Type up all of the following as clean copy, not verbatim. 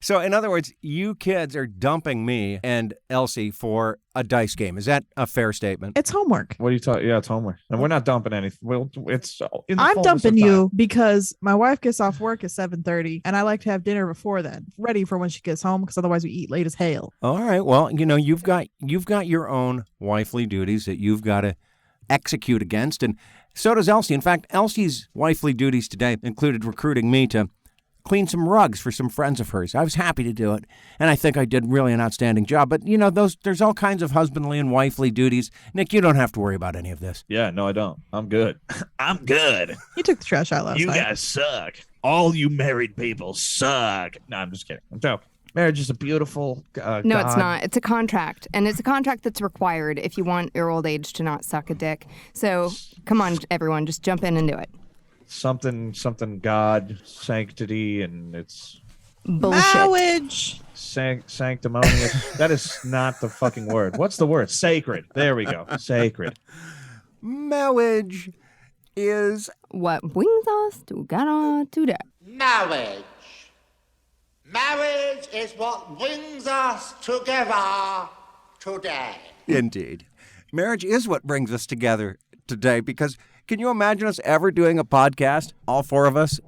So, in other words, you kids are dumping me and Elsie for a dice game. Is that a fair statement? It's homework. What are you talking? Yeah, it's homework. And we're not dumping anything. Well, it's in the I'm fullness dumping of you time. because my wife gets off work at 7:30, and I like to have dinner before then, ready for when she gets home, because otherwise we eat late as hell. All right. Well, you've got your own wifely duties that you've got to execute against, and so does Elsie. In fact, Elsie's wifely duties today included recruiting me to clean some rugs for some friends of hers. I was happy to do it, and I think I did really an outstanding job. But, there's all kinds of husbandly and wifely duties. Nick, you don't have to worry about any of this. Yeah, no, I don't. I'm good. I'm good. You took the trash out last night. You guys suck. All you married people suck. No, I'm just kidding. I'm joking. Marriage is a beautiful No, God. it's not. It's a contract, and it's a contract that's required if you want your old age to not suck a dick. So, come on, everyone, just jump in and do it. Something God, sanctity, and it's Bullshit. Marriage. sanctimonious. That is not the fucking word. What's the word? Sacred. There we go. Sacred. Marriage is... What brings us together today? Marriage. Marriage is what brings us together today. Indeed. Marriage is what brings us together today, because can you imagine us ever doing a podcast, all four of us,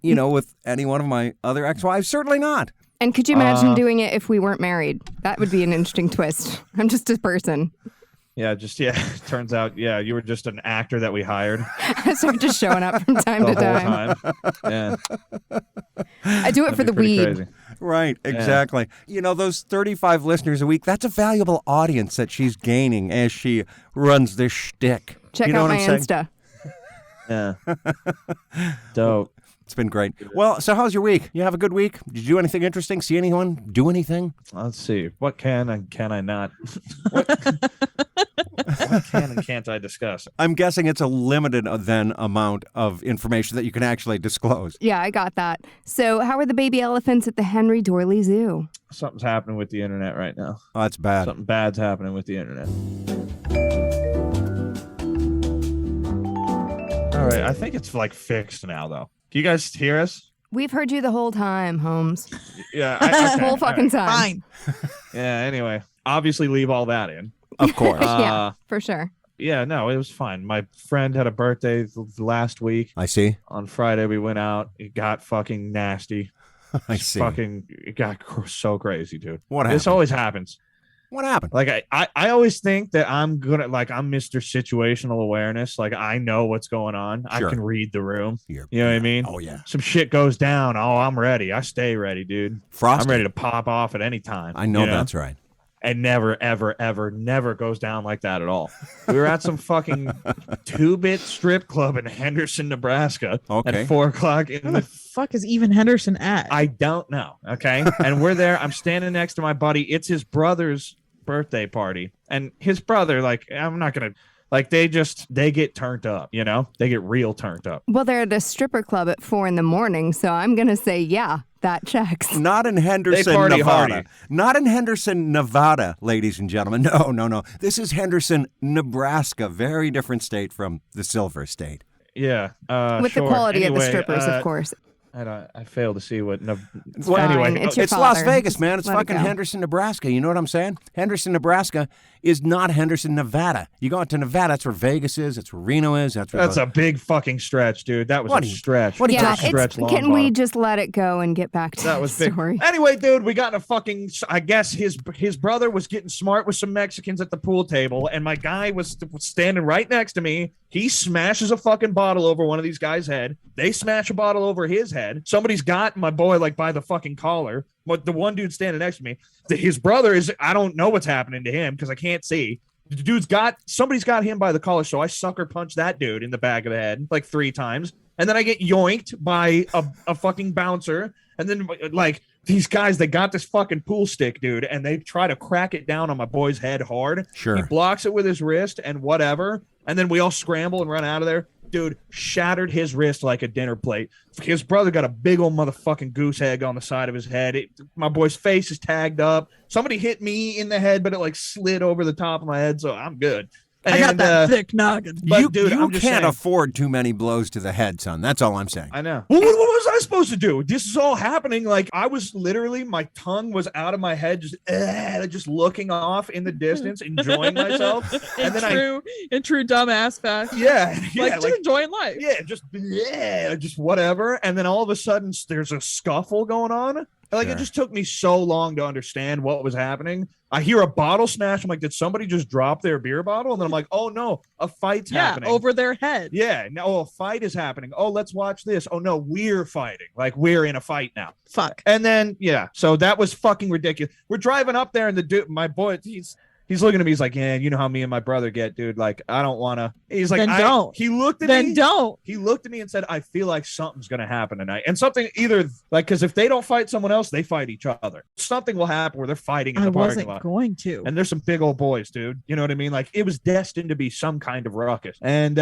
with any one of my other ex-wives? Certainly not. And could you imagine doing it if we weren't married? That would be an interesting twist. I'm just a person. Yeah, turns out, you were just an actor that we hired So I'm just showing up from time the to whole time. time. Yeah. I do it for the weed. Crazy. Right, exactly. Those 35 listeners a week, that's a valuable audience that she's gaining as she runs this shtick. Check out my Insta. Yeah. Dope. It's been great. Well, so how's your week? You have a good week? Did you do anything interesting? See anyone? Do anything? Let's see. What can and can I not? What can and can't I discuss? I'm guessing it's a limited then amount of information that you can actually disclose. Yeah, I got that. So how are the baby elephants at the Henry Dorley Zoo? Something's happening with the internet right now. Oh, that's bad. Something bad's happening with the internet. All right, I think it's fixed now, though. Can you guys hear us? We've heard you the whole time, Holmes. Yeah. The whole fucking time. Fine. Yeah, anyway. Obviously leave all that in. Of course. Yeah, for sure. Yeah, no, it was fine. My friend had a birthday last week. I see. On Friday, we went out. It got fucking nasty. I see. It got so crazy, dude. What happened? This always happens. What happened? I always think that I'm good at I'm Mr. Situational Awareness. I know what's going on. Sure. I can read the room. You know what I mean? Oh, yeah. Some shit goes down. Oh, I'm ready. I stay ready, dude. Frosty. I'm ready to pop off at any time. I know that's right. And never, ever, ever, never goes down like that at all. We were at some fucking 2-bit strip club in Henderson, Nebraska Okay. at 4:00 in Where the fuck is even Henderson at? I don't know. Okay. And we're there. I'm standing next to my buddy. It's his brother's birthday party. And his brother, I'm not going to, they get turned up, They get real turned up. Well, they're at a stripper club at 4 a.m, so I'm going to say, yeah, that checks. Not in Henderson, party Nevada. hardy. Not in Henderson, Nevada, ladies and gentlemen. No. This is Henderson, Nebraska. Very different state from the Silver State. Yeah. With sure. the quality of the Anyway, strippers, of course. I fail to see what. Fine. Anyway, It's your It's Las father. Vegas, man. It's Let it fucking go. Henderson, Nebraska. You know what I'm saying? Henderson, Nebraska is not Henderson, Nevada. You go out to Nevada, that's where Vegas is. That's where Reno is. That's a big fucking stretch, dude. That was What a are you- stretch. what are you Yeah, talking Stretch long can we bottom. just let it go and get back to That the was big. story? Anyway, dude, we got in a fucking. I guess his brother was getting smart with some Mexicans at the pool table, and my guy was standing right next to me. He smashes a fucking bottle over one of these guys' head. They smash a bottle over his head. Somebody's got my boy by the fucking collar. But the one dude standing next to me, his brother is. I don't know what's happening to him because I can't see. The somebody's got him by the collar, so I sucker punch that dude in the back of the head 3 times, and then I get yoinked by a fucking bouncer, and then these guys, they got this fucking pool stick, dude, and they try to crack it down on my boy's head hard. Sure. He blocks it with his wrist and whatever, and then we all scramble and run out of there. Dude, shattered his wrist like a dinner plate. His brother got a big old motherfucking goose egg on the side of his head. My boy's face is tagged up. Somebody hit me in the head, but it slid over the top of my head, so I'm good. I got that thick noggin. But dude, you I'm just can't saying. afford too many blows to the head, son. That's all I'm saying. I know. Well, what was I supposed to do? This is all happening. Like I was literally, my tongue was out of my head, just looking off in the distance, enjoying myself. And then in true dumbass fashion. yeah, Like just enjoying life. yeah, just whatever. And then all of a sudden, there's a scuffle going on. Like Sure. it just took me so long to understand what was happening. I hear a bottle smash. I'm like, did somebody just drop their beer bottle? And then I'm like, oh no, a fight's happening over their head. Yeah, no, a fight is happening. Oh, let's watch this. Oh no, we're fighting. Like we're in a fight now. Fuck. And then so that was fucking ridiculous. We're driving up there, and the dude, my boy, he's looking at me. He's like, yeah, you know how me and my brother get, dude. Like, I don't want to. He's like, Then don't. He looked at Then me. don't. He looked at me and said, I feel like something's going to happen tonight. And something either like, because if they don't fight someone else, they fight each other. Something will happen where they're fighting in I the parking wasn't lot. going to. And there's some big old boys, dude. You know what I mean? Like it was destined to be some kind of ruckus. And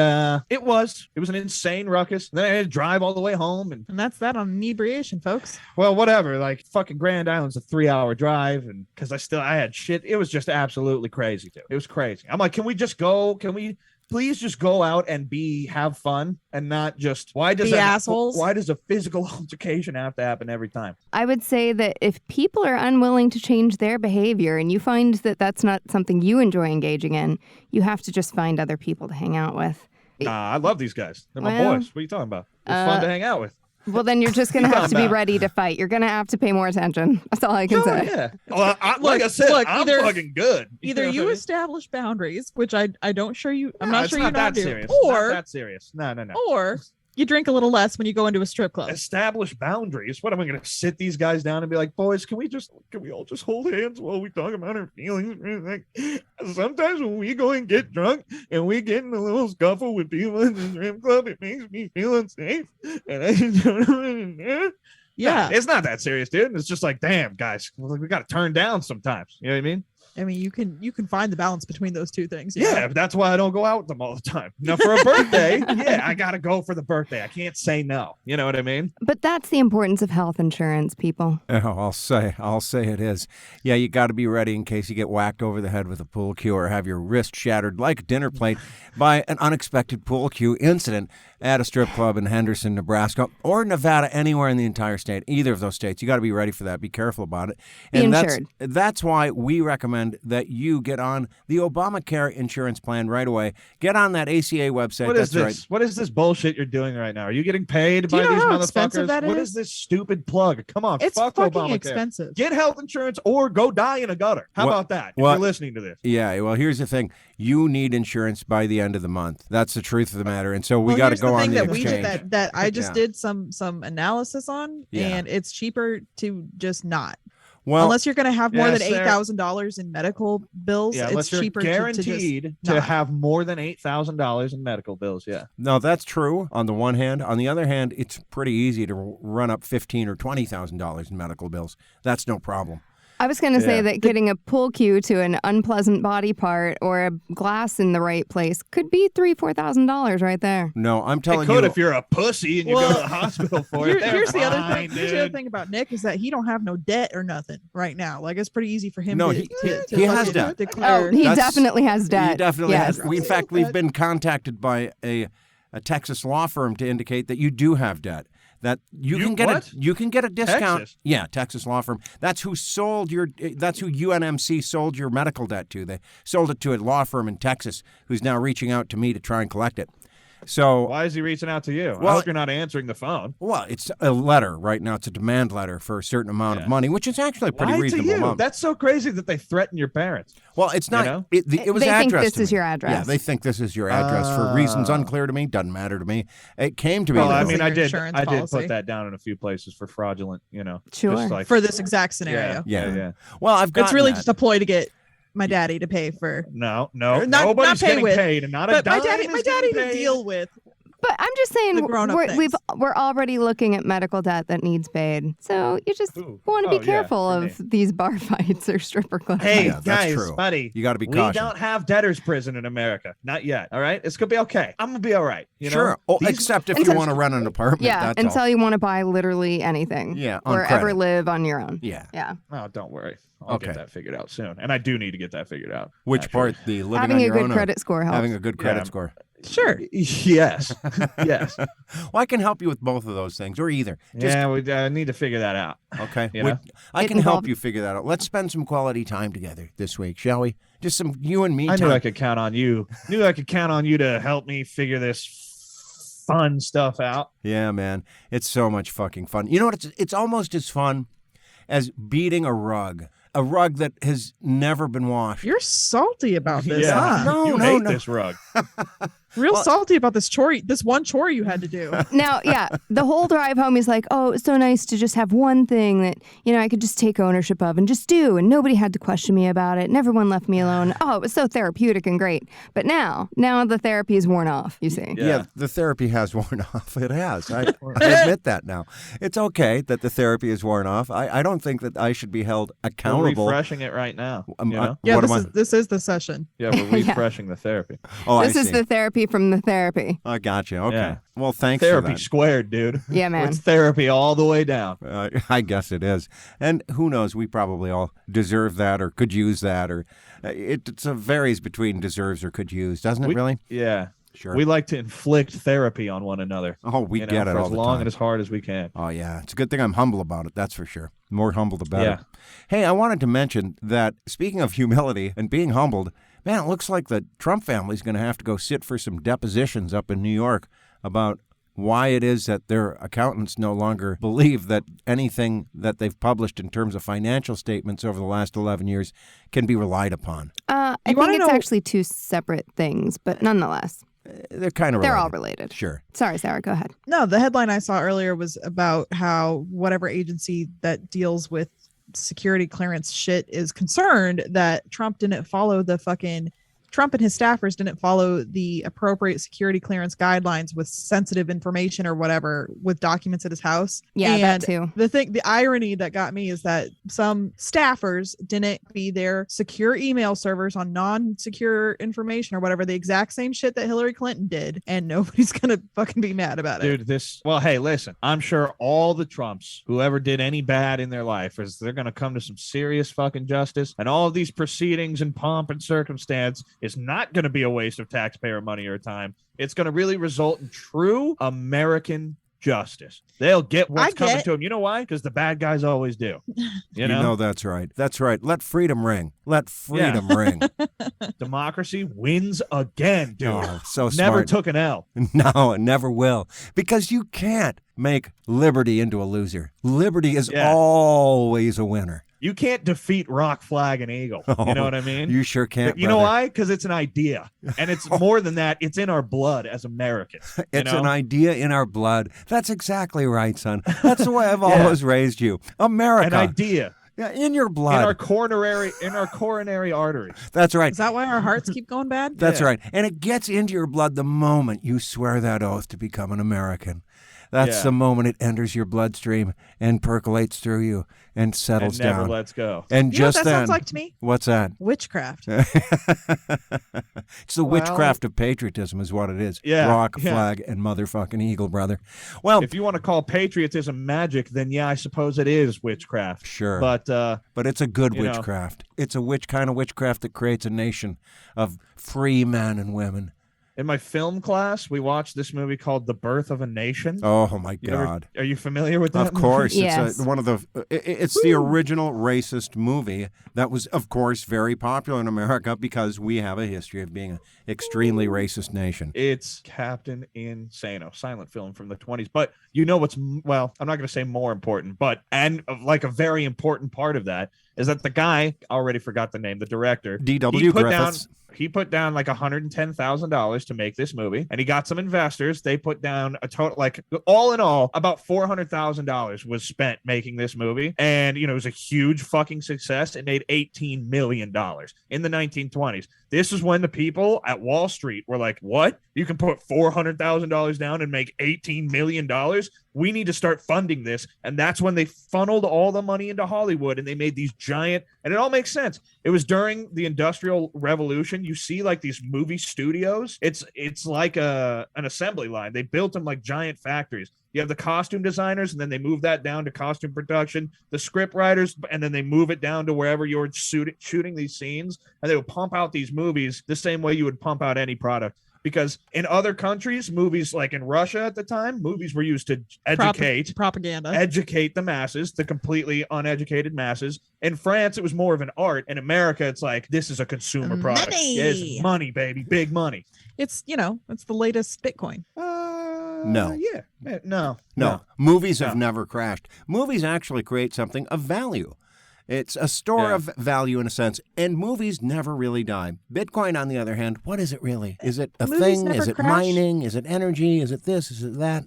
it was an insane ruckus. Then I had to drive all the way home. And that's that on inebriation, folks. well, whatever. Like fucking Grand Island's a 3-hour drive. And because I had shit. It was just absolutely crazy, too. It was crazy. I'm like, can we just go? Can we please just go out and have fun and not just why does a physical altercation have to happen every time? I would say that if people are unwilling to change their behavior and you find that that's not something you enjoy engaging in, you have to just find other people to hang out with. Nah, I love these guys. They're my boys. What are you talking about? It's fun to hang out with. Well, then you're just going to have to be ready to fight. You're going to have to pay more attention. That's all I can say. Yeah. Well, like I said, I'm fucking good. Either you establish boundaries, which I'm not sure you not do, serious. or not that serious. No. Or you drink a little less when you go into a strip club. Establish boundaries. What am I going to sit these guys down and be like, boys, can we all just hold hands while we talk about our feelings? Like, sometimes when we go and get drunk and we get in a little scuffle with people in the strip club, it makes me feel unsafe. And Yeah, it's not that serious, dude. It's just like, damn, guys, we got to turn down sometimes. You know what I mean? I mean, you can find the balance between those two things. Yeah, that's why I don't go out with them all the time. Now, for a birthday, I got to go for the birthday. I can't say no. You know what I mean? But that's the importance of health insurance, people. Oh, I'll say it is. Yeah, you got to be ready in case you get whacked over the head with a pool cue or have your wrist shattered like a dinner plate by an unexpected pool cue incident at a strip club in Henderson, Nebraska, or Nevada, anywhere in the entire state, either of those states. You got to be ready for that. Be careful about it. And that's why we recommend that you get on the Obamacare insurance plan right away. Get on that ACA website. What is this? What is this bullshit you're doing right now? Are you getting paid by these motherfuckers? What is this stupid plug? Come on, it's fuck fucking Obamacare. Expensive. Get health insurance or go die in a gutter. How about that? If you're listening to this. Yeah, well, here's the thing. You need insurance by the end of the month. That's the truth of the matter. And so we got to go on the exchange. That I just did some analysis on, and it's cheaper to just not. Well, unless you're going to have more than $8,000 in medical bills, it's cheaper guaranteed to have more than $8,000 in medical bills. Yeah. No, that's true on the one hand. On the other hand, it's pretty easy to run up $15,000 or $20,000 in medical bills. That's no problem. I was going to say that getting a pool cue to an unpleasant body part or a glass in the right place could be $3,000-$4,000 right there. No, I'm telling you. It could if you're a pussy and you go to the hospital for it. Here's the other thing. Here's the other thing about Nick is that he don't have no debt or nothing right now. Like it's pretty easy for him. He has debt. Oh, he definitely has debt. He definitely has. In fact, we've been contacted by a Texas law firm to indicate that you do have debt. That you can get a discount. Texas? Yeah, Texas law firm. That's who UNMC sold your medical debt to. They sold it to a law firm in Texas who's now reaching out to me to try and collect it. So why is he reaching out to you? Well, I hope you're not answering the phone. Well, it's a letter right now. It's a demand letter for a certain amount of money, which is actually a pretty reasonable amount. That's so crazy that they threaten your parents. Well, it's not. You know? It was they addressed think this to is me. your address. Yeah, they think this is your address for reasons unclear to me. Doesn't matter to me. It came to me. Well, I mean, I did put that down in a few places for fraudulent. Sure. For this exact scenario. Yeah. Well, I've got. It's really just a ploy to get my daddy to pay for. No, not nobody's pay getting with, paid, and not a but dime my daddy to deal with But I'm just saying, we're already looking at medical debt that needs paid. So you just want to be careful of these bar fights or stripper clubs. Hey, that's guys, true. buddy, you got to be cautious. We don't have debtor's prison in America. Not yet. All right? It's going to be okay. I'm going to be all right. You know? Oh, except if you want to run an apartment. Yeah, until you want to buy literally anything. Yeah, or ever live on your own. Yeah. Oh, don't worry. I'll get that figured out soon. And I do need to get that figured out. Which part? The living having on your a own? Good credit score helps. Having a good credit score. Sure. Yes. Yes. Well, I can help you with both of those things, or either. We need to figure that out. Okay. I can help you figure that out. Let's spend some quality time together this week, shall we? Just some you and me time. I knew I could count on you. To help me figure this fun stuff out. Yeah, man. It's so much fucking fun. You know what? It's almost as fun as beating a rug that has never been washed. You're salty about this, huh? No, you hate this rug. Salty about this one chore you had to do. Now, the whole drive home, he's like, oh, it's so nice to just have one thing that, I could just take ownership of and just do, and nobody had to question me about it, and everyone left me alone. Oh, it was so therapeutic and great. But now the therapy is worn off, you see. Yeah, the therapy has worn off. It has. I admit that now. It's okay that the therapy is worn off. I don't think that I should be held accountable. We're refreshing it right now. This is the session. Yeah, we're refreshing the therapy. Oh, this is the therapy from the therapy. I got you. Okay. Yeah. Well, thanks therapy for that. Squared, dude. Yeah, man. It's therapy all the way down. I guess it is. And who knows? We probably all deserve that or could use that. Or it varies between deserves or could use, doesn't it, really? Yeah. Sure. We like to inflict therapy on one another. Oh, we get it for all as the long time. and as hard as we can. Oh, yeah. It's a good thing I'm humble about it, that's for sure. The more humble, the better. Yeah. Hey, I wanted to mention that speaking of humility and being humbled, man, it looks like the Trump family's going to have to go sit for some depositions up in New York about why it is that their accountants no longer believe that anything that they've published in terms of financial statements over the last 11 years can be relied upon. I think it's actually two separate things, but nonetheless. They're kind of related. They're all related. Sure. Sorry, Sarah, go ahead. No, the headline I saw earlier was about how whatever agency that deals with security clearance shit is concerned that Trump and his staffers didn't follow the appropriate security clearance guidelines with sensitive information or whatever with documents at his house. Yeah, and that too. The irony that got me is that some staffers didn't be their secure email servers on non-secure information or whatever, the exact same shit that Hillary Clinton did, and nobody's gonna fucking be mad about it. Dude, hey, listen, I'm sure all the Trumps, whoever did any bad in their life, they're gonna come to some serious fucking justice, and all of these proceedings and pomp and circumstance is not going to be a waste of taxpayer money or time. It's going to really result in true American justice. They'll get what's coming to them. You know why? Because the bad guys always do. You know, that's right. That's right. Let freedom ring. Let freedom ring. Democracy wins again, dude. Oh, so smart. Never took an L. No, it never will. Because you can't make liberty into a loser. Liberty is always a winner. You can't defeat Rock, Flag, and Eagle. You know what I mean? You sure can't. But you know why? Because it's an idea. And it's more than that. It's in our blood as Americans. It's an idea in our blood. That's exactly right, son. That's the way I've always raised you. America. An idea. Yeah, in your blood. In our coronary arteries. That's right. Is that why our hearts keep going bad? That's right. And it gets into your blood the moment you swear that oath to become an American. That's the moment it enters your bloodstream and percolates through you and settles down. Never lets go. And you just know what that sounds like to me? What's that? Witchcraft. It's the witchcraft of patriotism is what it is. Yeah. Rock, flag, and motherfucking eagle, brother. Well, if you want to call patriotism magic, then I suppose it is witchcraft. Sure. But it's a good witchcraft. It's a kind of witchcraft that creates a nation of free men and women. In my film class, we watched this movie called The Birth of a Nation. Oh, my God. Are you familiar with that? Of course. Movie? It's it's the original racist movie that was, of course, very popular in America because we have a history of being an extremely racist nation. It's Captain Insano, silent film from the 20s. But you know what's, I'm not going to say more important, and like a very important part of that is that the guy, already forgot the name, the director. D.W. Griffiths. He put down like $110,000 to make this movie, and he got some investors. They put down a total, like all in all, about $400,000 was spent making this movie. And, it was a huge fucking success. It made $18 million in the 1920s. This is when the people at Wall Street were like, what? You can put $400,000 down and make $18 million? We need to start funding this. And that's when they funneled all the money into Hollywood and they made these giant, and it all makes sense. It was during the Industrial Revolution. You see like these movie studios. It's like an assembly line. They built them like giant factories. You have the costume designers, and then they move that down to costume production, the script writers, and then they move it down to wherever you're shooting these scenes, and they would pump out these movies the same way you would pump out any product. Because in other countries, movies like in Russia at the time, movies were used to educate, propaganda, educate the masses, the completely uneducated masses. In France, it was more of an art. In America, it's like, this is a consumer product. It's money, baby, big money. It's, it's the latest Bitcoin. No. Yeah. No. Movies have never crashed. Movies actually create something of value. It's a store of value in a sense, and movies never really die. Bitcoin, on the other hand, what is it really? Is it a thing? Is it mining? Is it energy? Is it this? Is it that?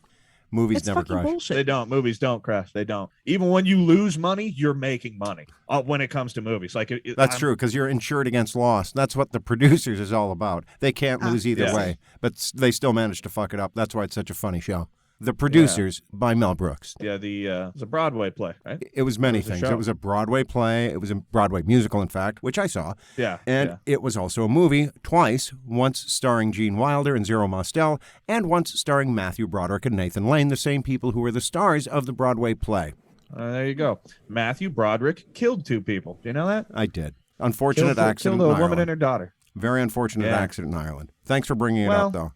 Movies never crash. Bullshit. They don't. Movies don't crash. They don't. Even when you lose money, you're making money when it comes to movies. Like That's true, because you're insured against loss. That's what the producers is all about. They can't lose either way, but they still manage to fuck it up. That's why it's such a funny show. The Producers by Mel Brooks. Yeah, it was a Broadway play, right? It was many things. It was a Broadway play. It was a Broadway musical, in fact, which I saw. Yeah. And it was also a movie twice, once starring Gene Wilder and Zero Mostel, and once starring Matthew Broderick and Nathan Lane, the same people who were the stars of the Broadway play. There you go. Matthew Broderick killed 2 people. Do you know that? I did. Unfortunate accident killed in a woman Ireland. and her daughter. Very unfortunate accident in Ireland. Thanks for bringing it up, though.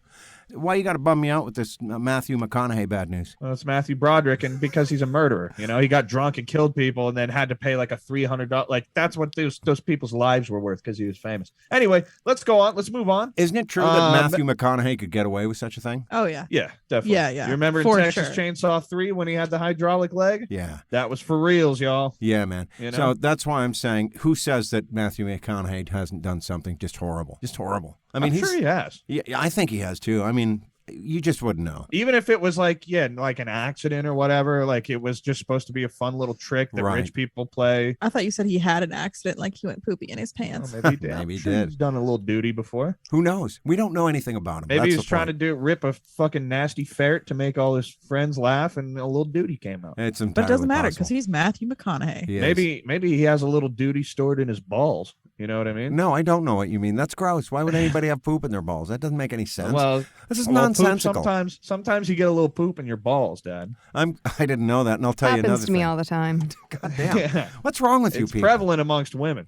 Why you got to bum me out with this Matthew McConaughey bad news? Well, it's Matthew Broderick, and because he's a murderer, he got drunk and killed people, and then had to pay like a $300. Like that's what those people's lives were worth because he was famous. Anyway, let's go on. Let's move on. Isn't it true that Matthew McConaughey could get away with such a thing? Oh yeah. Yeah, definitely. Yeah. You remember in Texas Chainsaw 3 when he had the hydraulic leg? Yeah. That was for reals, y'all. Yeah, man. So that's why I'm saying, who says that Matthew McConaughey hasn't done something just horrible? Just horrible. I mean, I'm sure he has. Yeah, I think he has too. I mean, you just wouldn't know. Even if it was like an accident or whatever, like it was just supposed to be a fun little trick that rich people play. I thought you said he had an accident, like he went poopy in his pants. Oh, maybe he did. Maybe he did. He's done a little duty before. Who knows? We don't know anything about him. Maybe he was trying to rip a fucking nasty ferret to make all his friends laugh, and a little duty came out. It's entirely but it doesn't matter because possible. he's Matthew McConaughey. Maybe he has a little duty stored in his balls. You know what I mean? No, I don't know what you mean. That's gross. Why would anybody have poop in their balls? That doesn't make any sense. Well, this is nonsensical. Sometimes you get a little poop in your balls, Dad. I didn't know that, and I'll tell you another Happens to me thing. all the time. God damn. What's wrong with you It's people? prevalent amongst women.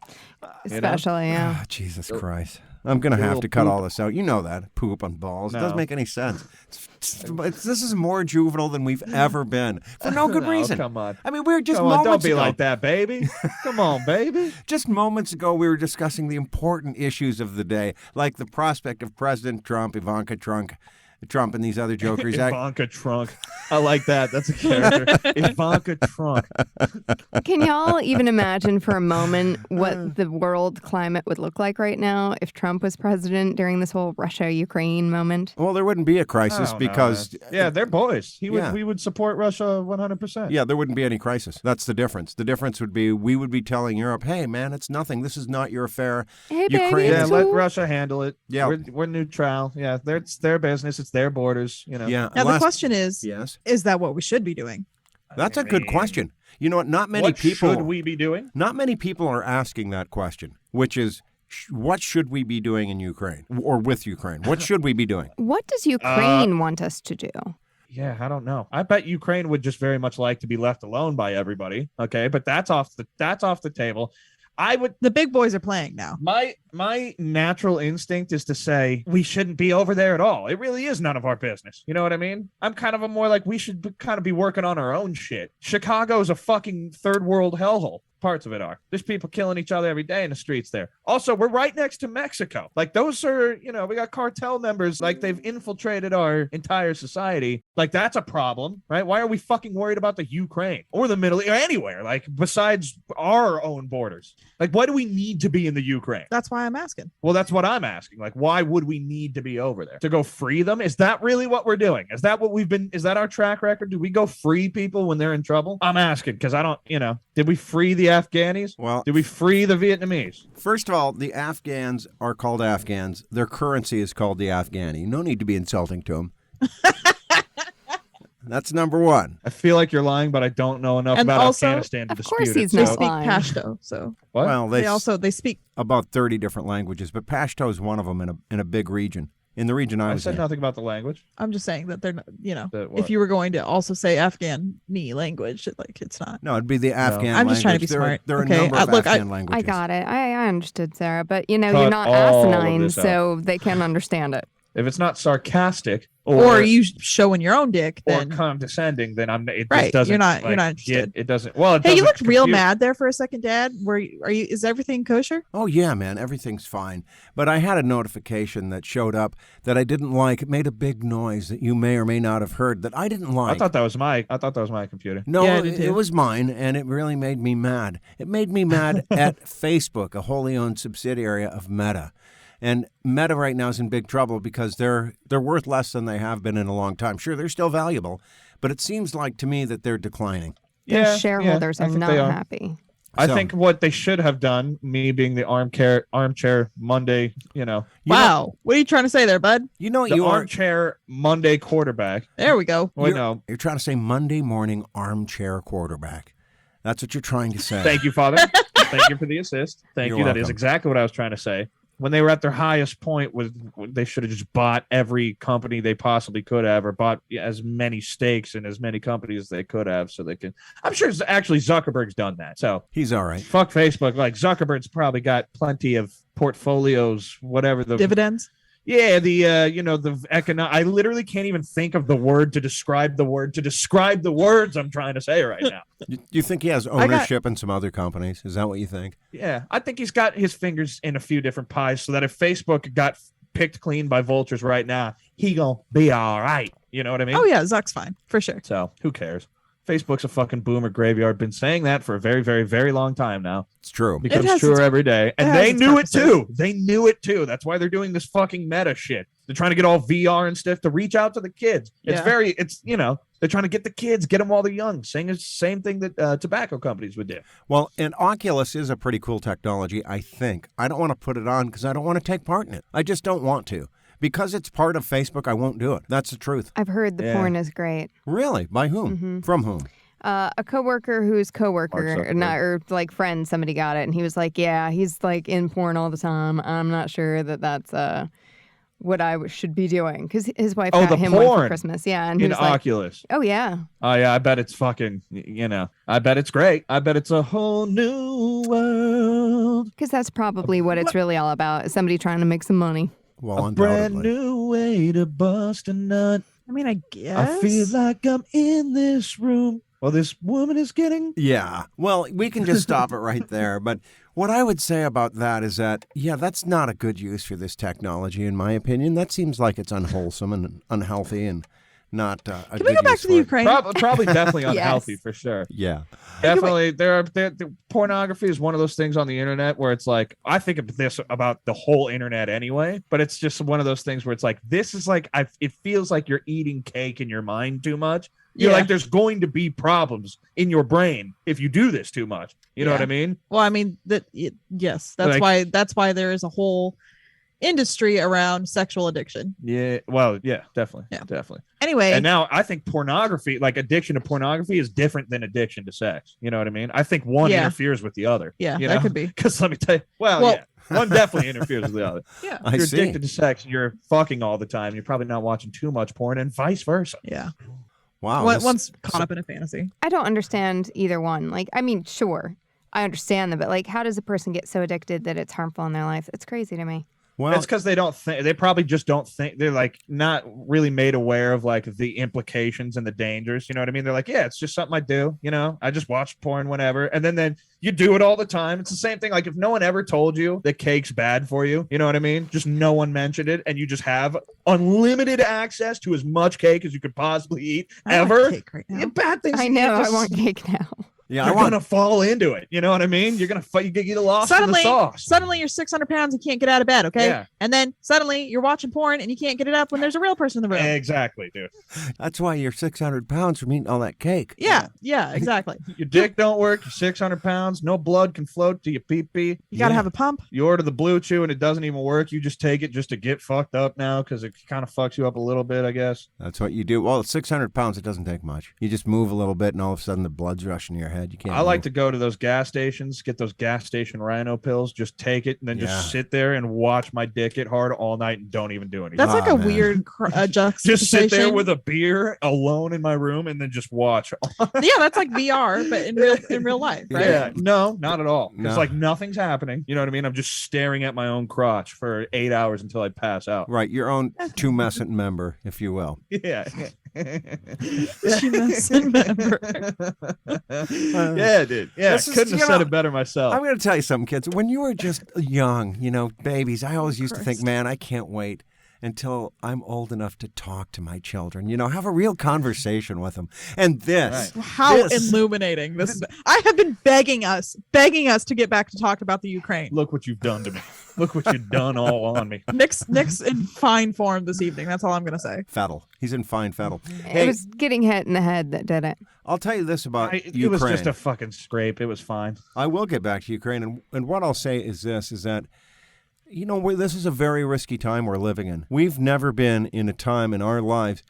Especially, Oh, Jesus Christ. I'm going to have to cut all this out. You know that. Poop on balls. It doesn't make any sense. This is more juvenile than we've ever been. For no good reason. Come on. I mean, we were just Come on, moments don't be ago. like that, baby. Come on, baby. Just moments ago, we were discussing the important issues of the day, like the prospect of President Trump, Ivanka Trump, and these other jokers. Ivanka Trunk. I like that. That's a character. Ivanka Trunk. Can y'all even imagine for a moment what the world climate would look like right now if Trump was president during this whole Russia-Ukraine moment? Well, there wouldn't be a crisis because... Yeah, they're boys. We would support Russia 100%. Yeah, there wouldn't be any crisis. That's the difference. The difference would be we would be telling Europe, hey, man, it's nothing. This is not your affair. Hey, baby, Ukraine Yeah, is- let Russia handle it. Yeah. We're neutral. Yeah, it's their business. It's their borders. Yeah. Now the question is, Yes. is that what we should be doing? That's a good question. You know what? Not many What people... should we be doing? Not many people are asking that question, which is, what should we be doing in Ukraine or with Ukraine? What should we be doing? What does Ukraine want us to do? Yeah, I don't know. I bet Ukraine would just very much like to be left alone by everybody. Okay, but that's off the table. The big boys are playing now. My natural instinct is to say we shouldn't be over there at all. It really is none of our business. You know what I mean? I'm kind of a more like we should kind of be working on our own shit. Chicago's a fucking third world hellhole. Parts of it are. There's people killing each other every day in the streets there. Also, we're right next to Mexico. Like those are, we got cartel members. Like they've infiltrated our entire society. Like that's a problem, right? Why are we fucking worried about the Ukraine or the Middle East or anywhere? Like besides our own borders. Like why do we need to be in the Ukraine? That's why I'm asking. Well, that's what I'm asking. Like, why would we need to be over there? To go free them? Is that really what we're doing? Is that what is that our track record? Do we go free people when they're in trouble? I'm asking because I don't, Did we free the Afghanis? Well, did we free the Vietnamese? first of all, the Afghans are called Afghans. Their currency is called the Afghani. No need to be insulting to them. That's number one. I feel like you're lying, but I don't know enough And about also, Afghanistan to of dispute course it. he's They not so- speak lying. Pashto, so What? Well, they speak. about 30 different languages, but Pashto is one of them in a big region. In the region I I was said in. nothing about the language. I'm just saying that they're not. That what? If you were going to also say Afghani language, like it's not. No, it'd be the Afghan I'm language. just trying to be there smart. There are Okay, a number of look, Afghan languages. I got it. I understood, Sarah. But, you're Cut not all of asinine, this out. so they can't understand it. If it's not sarcastic Or you showing your own dick, or then condescending, then it Right, just doesn't. you're not like, interested. It doesn't. Well, it hey, you doesn't looked real compute. mad there for a second, Dad. Are you? Is everything kosher? Oh, yeah, man. Everything's fine. But I had a notification that showed up that I didn't like. It made a big noise that you may or may not have heard that I didn't like. I thought that was my computer. No, Yeah, I did it too. was mine, and it really made me mad. It made me mad at Facebook, a wholly owned subsidiary of Meta. And Meta right now is in big trouble because they're worth less than they have been in a long time. Sure, they're still valuable, but it seems like to me that they're declining. Their shareholders I are think not they are. happy. I So- think what they should have done, me being the armchair Monday, You Wow, what are you trying to say there, bud? You know what the you are. armchair Monday quarterback. There we go. Well, You're, no, you're trying to say Monday morning armchair quarterback. That's what you're trying to say. thank you, Father. Thank you for the assist. Thank You're you. That is welcome. exactly what I was trying to say. When they were at their highest point, they should have just bought every company they possibly could have, or bought as many stakes in as many companies as they could have, so they can. I'm sure actually Zuckerberg's done that. So He's all right. fuck Facebook. Like Zuckerberg's probably got plenty of portfolios, whatever the Dividends. Yeah, the the economic. I literally can't even think of the word to describe the words I'm trying to say right now. You think he has ownership in some other companies? Is that what you think? Yeah, I think he's got his fingers in a few different pies, so that if Facebook got picked clean by vultures right now, he gonna be all right. You know what I mean? Oh yeah, Zuck's fine for sure. So who cares? Facebook's a fucking boomer graveyard. Been saying that for a very, very, very long time now. It's true. Becomes has truer its- every day. And has they its knew it purposes. too. They knew it too. That's why they're doing this fucking meta shit. They're trying to get all VR and stuff to reach out to the kids. Yeah. They're trying to get the kids, get them while they're young. Saying it's the same thing that tobacco companies would do. Well, and Oculus is a pretty cool technology, I think. I don't want to put it on because I don't want to take part in it. I just don't want to. Because it's part of Facebook, I won't do it. That's the truth. I've heard the Yeah. porn is great. Really? By whom? From whom? A coworker whose Mark coworker, Zuckerberg. or like friend, somebody got it, and he was like, "Yeah, he's like in porn all the time. I'm not sure that that's what I should be doing," because his wife Oh, got the him one for porn Christmas. Yeah, and he In was like, Oculus. "Oh yeah, Oh, yeah, I bet it's fucking, I bet it's great. I bet it's a whole new world. because that's probably what it's really all about. Is somebody trying to make some money." Well, A brand undoubtedly. new way to bust a nut. I mean, I guess. I feel like I'm in this room. Well, this woman is getting. Yeah. Well, we can just stop it right there. But what I would say about that is that, yeah, that's not a good use for this technology, in my opinion. That seems like it's unwholesome and unhealthy and not a Can good we go back use to the for it. Ukraine? Probably definitely Yes. unhealthy for sure. Yeah. Definitely, the pornography is one of those things on the internet where it's like, I think of this about the whole internet anyway, but it's just one of those things where it's like, this is like, it feels like you're eating cake in your mind too much. You're Yeah. like, there's going to be problems in your brain if you do this too much. You know Yeah. what I mean? Well, I mean yes, Like- that's why there is a whole industry around sexual addiction. Yeah. Well, yeah, definitely. Yeah. Definitely. Anyway, And now I think pornography, like addiction to pornography, is different than addiction to sex. You know what I mean? I think one Yeah. interferes with the other. yeah, you that know? could be. Because let me tell you, well, Well- yeah, one definitely interferes with the other. Yeah, I You're see. addicted to sex, you're fucking all the time. You're probably not watching too much porn, and vice versa. yeah. Wow. Once caught up in a fantasy. I don't understand either one. Like, I mean, sure, I understand them, but like, how does a person get so addicted that it's harmful in their life? It's crazy to me. Well, It's because they don't think. They probably just don't think. They're like not really made aware of like the implications and the dangers. You know what I mean? They're like, yeah, it's just something I do. You know, I just watch porn whenever, and then you do it all the time. It's the same thing. Like if no one ever told you that cake's bad for you, you know what I mean? Just no one mentioned it, and you just have unlimited access to as much cake as you could possibly eat I want ever. cake right now. Yeah, bad things. I know. Just- I want cake now. Yeah, You're gonna fall into it. You know what I mean? You're gonna you get lost in the sauce. Suddenly you're 600 pounds and can't get out of bed. Okay, Yeah. and then suddenly you're watching porn and you can't get it up when there's a real person in the room. Exactly, dude. That's why you're 600 pounds from eating all that cake. Yeah, exactly. Your dick don't work. You're 600 pounds. No blood can float to your pee-pee. You gotta have a pump. You order the Blue Chew and it doesn't even work. You just take it just to get fucked up now because it kind of fucks you up a little bit, I guess. That's what you do. Well, at 600 pounds, it doesn't take much. You just move a little bit, and all of a sudden, the blood's rushing to your head. You can't. I like to go to those gas stations, get those gas station rhino pills, just take it, and then just sit there and watch my dick get hard all night and don't even do anything. That's like a weird juxtaposition. Just sit there with a beer alone in my room and then just watch. Yeah, that's like VR, but in real life, right? Yeah, no, not at all. No. It's like nothing's happening. You know what I mean? I'm just staring at my own crotch for 8 hours until I pass out. Right, your own tumescent member, if you will. Yeah. Tumescent member. Yeah, dude. Yeah, I couldn't have said it better myself. I'm going to tell you something, kids. When you were just young, babies, I always used to think, man, I can't wait until I'm old enough to talk to my children, have a real conversation with them. And this. Right. How illuminating this is. I have been begging us to get back to talk about the Ukraine. Look what you've done to me. Look what you've done all on me. Nick's in fine form this evening. That's all I'm going to say. Fettle. He's in fine fettle. It was getting hit in the head that did it. I'll tell you this about Ukraine. It was just a fucking scrape. It was fine. I will get back to Ukraine. And what I'll say is this, is that this is a very risky time we're living in. We've never been in a time in our lives.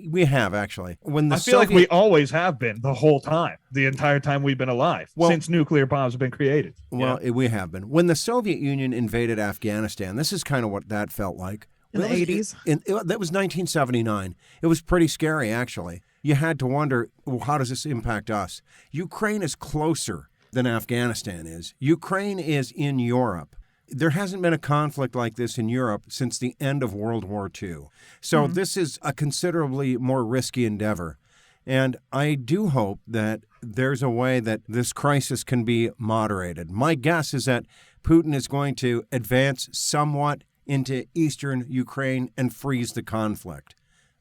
We have, actually. I feel like we always have been the whole time, the entire time we've been alive, since nuclear bombs have been created. Well, we have been. When the Soviet Union invaded Afghanistan, this is kind of what that felt like. In the 80s? That was 1979. It was pretty scary, actually. You had to wonder, how does this impact us? Ukraine is closer than Afghanistan is. Ukraine is in Europe. There hasn't been a conflict like this in Europe since the end of World War II. So this is a considerably more risky endeavor. And I do hope that there's a way that this crisis can be moderated. My guess is that Putin is going to advance somewhat into eastern Ukraine and freeze the conflict.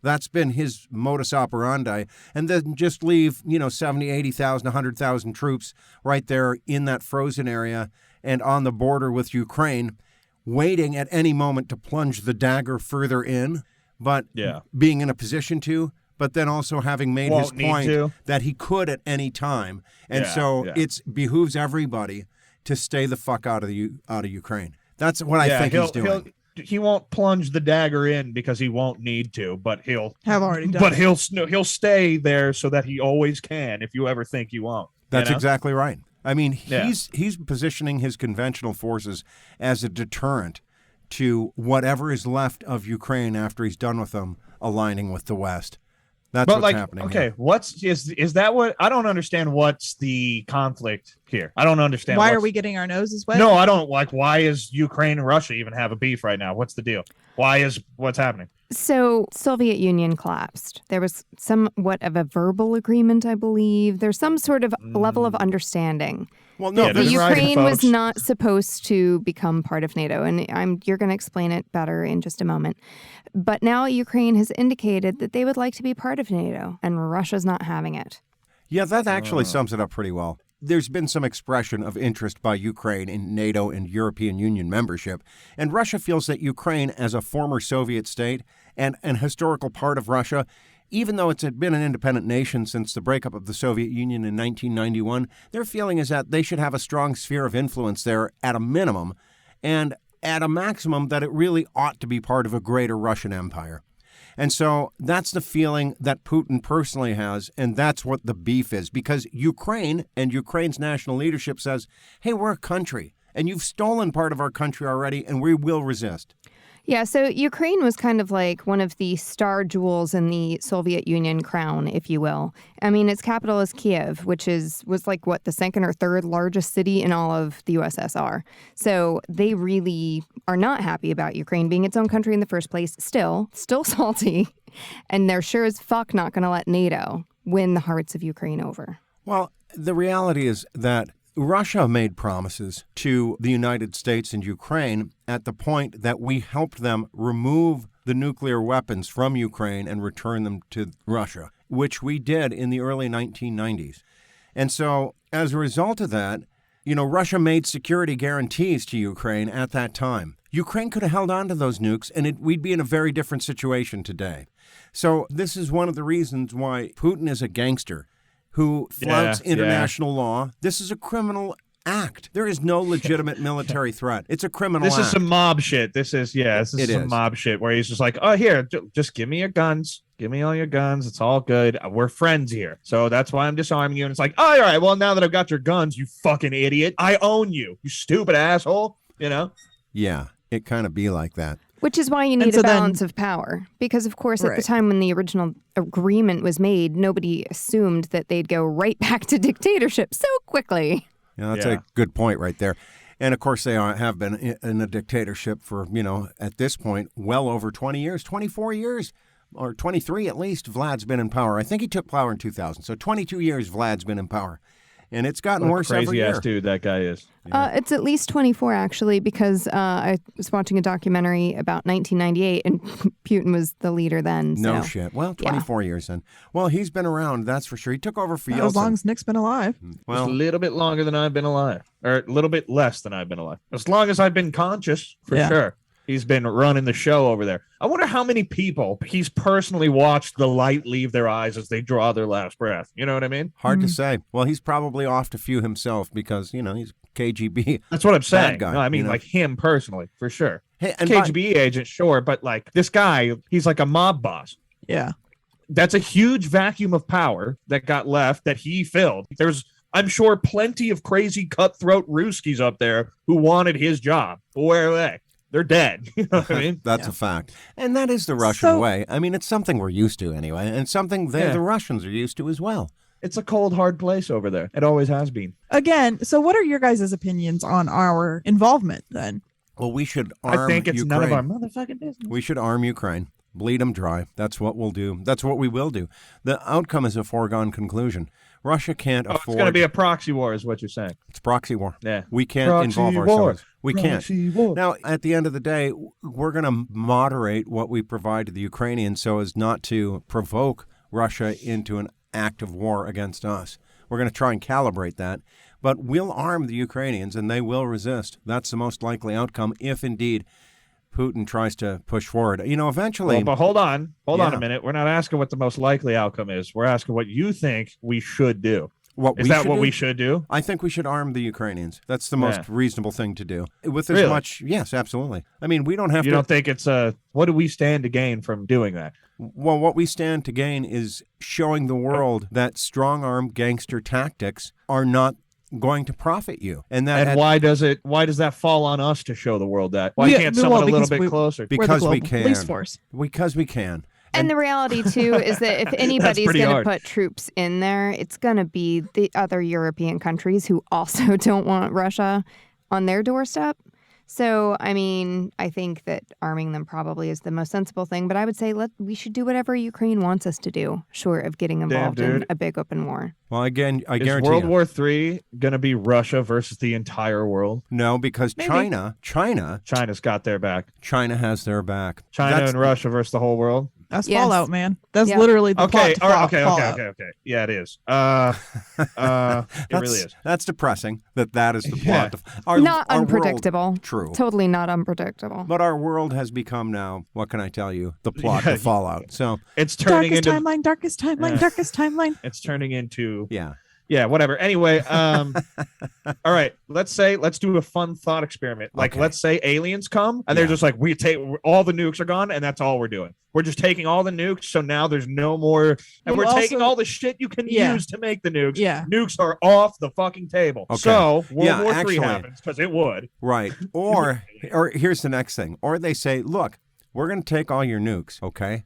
That's been his modus operandi. And then just leave, 70, 80,000, 100,000 troops right there in that frozen area and on the border with Ukraine, waiting at any moment to plunge the dagger further in, but being in a position to, but then also having made his point that he could at any time. And it behooves everybody to stay the fuck out of Ukraine. That's what I think he's doing. He won't plunge the dagger in because he won't need to, but he'll have already done. But he'll stay there so that he always can. If you ever think you won't, that's exactly right. I mean, he's positioning his conventional forces as a deterrent to whatever is left of Ukraine after he's done with them aligning with the West. That's what's happening. Okay, here. Is that what I don't understand? What's the conflict here? I don't understand. Why are we getting our noses wet? No, I don't. Why is Ukraine and Russia even have a beef right now? What's the deal? What's happening? So, Soviet Union collapsed. There was somewhat of a verbal agreement, I believe. There's some sort of level of understanding. Well, no, the Ukraine was not supposed to become part of NATO, and you're going to explain it better in just a moment. But now Ukraine has indicated that they would like to be part of NATO, and Russia's not having it. Yeah, that actually sums it up pretty well. There's been some expression of interest by Ukraine in NATO and European Union membership, and Russia feels that Ukraine, as a former Soviet state and an historical part of Russia, even though it's been an independent nation since the breakup of the Soviet Union in 1991, their feeling is that they should have a strong sphere of influence there at a minimum, and at a maximum that it really ought to be part of a greater Russian empire. And so that's the feeling that Putin personally has, and that's what the beef is, because Ukraine and Ukraine's national leadership says, hey, we're a country, and you've stolen part of our country already, and we will resist. Yeah, so Ukraine was kind of like one of the star jewels in the Soviet Union crown, if you will. I mean, its capital is Kiev, which was like, the second or third largest city in all of the USSR. So they really are not happy about Ukraine being its own country in the first place. Still salty. And they're sure as fuck not going to let NATO win the hearts of Ukraine over. Well, the reality is that Russia made promises to the United States and Ukraine at the point that we helped them remove the nuclear weapons from Ukraine and return them to Russia, which we did in the early 1990s. And so as a result of that, Russia made security guarantees to Ukraine at that time. Ukraine could have held on to those nukes, and we'd be in a very different situation today. So this is one of the reasons why Putin is a gangster who flouts international law. This is a criminal act. There is no legitimate military threat. It's a criminal act. This is some mob shit. This is some mob shit where he's just like, oh, here, just give me your guns. Give me all your guns. It's all good. We're friends here. So that's why I'm disarming you. And it's like, oh, all right, well, now that I've got your guns, you fucking idiot, I own you, you stupid asshole, Yeah, it kind of be like that. Which is why you need a balance of power. Because, of course, at the time when the original agreement was made, nobody assumed that they'd go right back to dictatorship so quickly. That's a good point right there. And, of course, they have been in a dictatorship for, at this point, well over 20 years, 24 years, or 23 at least. Vlad's been in power. I think he took power in 2000. So 22 years Vlad's been in power. And it's gotten worse every year. Crazy ass dude that guy is. It's at least 24, actually, because I was watching a documentary about 1998, and Putin was the leader then. No shit. Well, 24 years then. Well, he's been around, that's for sure. He took over for Yeltsin. As long as Nick's been alive. Well, just a little bit longer than I've been alive. Or a little bit less than I've been alive. As long as I've been conscious, for sure. He's been running the show over there. I wonder how many people he's personally watched the light leave their eyes as they draw their last breath. You know what I mean? Hard to say. Well, he's probably offed a few himself because, he's KGB. That's what I'm saying. Guy, no, I mean, like him personally, for sure. Hey, and KGB agent, sure. But like this guy, he's like a mob boss. Yeah. That's a huge vacuum of power that got left that he filled. There's, I'm sure, plenty of crazy cutthroat Ruskies up there who wanted his job. Where are they? They're dead. You know what I mean? That's a fact. And that is the Russian way. I mean, it's something we're used to anyway, and something the Russians are used to as well. It's a cold, hard place over there. It always has been. Again, so what are your guys' opinions on our involvement then? Well, we should arm Ukraine. I think it's none of our motherfucking business. We should arm Ukraine. Bleed them dry. That's what we'll do. That's what we will do. The outcome is a foregone conclusion. Russia can't afford... It's going to be a proxy war is what you're saying. It's proxy war. Yeah. We can't involve ourselves. We can't. War. Now, at the end of the day, we're going to moderate what we provide to the Ukrainians so as not to provoke Russia into an act of war against us. We're going to try and calibrate that. But we'll arm the Ukrainians, and they will resist. That's the most likely outcome if, indeed, Putin tries to push forward. Eventually... Well, but hold on a minute. We're not asking what the most likely outcome is. We're asking what you think we should do. What we should do? I think we should arm the Ukrainians. That's the most reasonable thing to do. With as much... Yes, absolutely. I mean, we don't have to... You don't think it's what do we stand to gain from doing that? Well, what we stand to gain is showing the world that strong-arm gangster tactics are not going to profit you. And why does that fall on us to show the world that? Why can't someone a little bit closer? Because we can. Police force. Because we can. And the reality, too, is that if anybody's going to put troops in there, it's going to be the other European countries who also don't want Russia on their doorstep. So, I mean, I think that arming them probably is the most sensible thing. But I would say we should do whatever Ukraine wants us to do, short of getting involved in a big open war. Well, again, I guarantee World War III going to be Russia versus the entire world? No, because China's got their back. China has their back. China and Russia versus the whole world? That's Fallout, man. That's literally the plot to Fallout. Okay. Yeah, it is. It really is. That's depressing that is the plot. Not unpredictable. World, true. Totally not unpredictable. But our world has become now, what can I tell you, the plot to Fallout. So it's turning darkest timeline. It's turning into... Yeah, whatever. Anyway, all right. Let's do a fun thought experiment. Like, let's say aliens come and they're just like, all the nukes are gone and that's all we're doing. We're just taking all the nukes, so now there's no more, and we're taking all the shit you can use to make the nukes. Yeah. Nukes are off the fucking table. Okay. So World War III happens because it would. Right. Or here's the next thing. Or they say, look, we're going to take all your nukes, okay?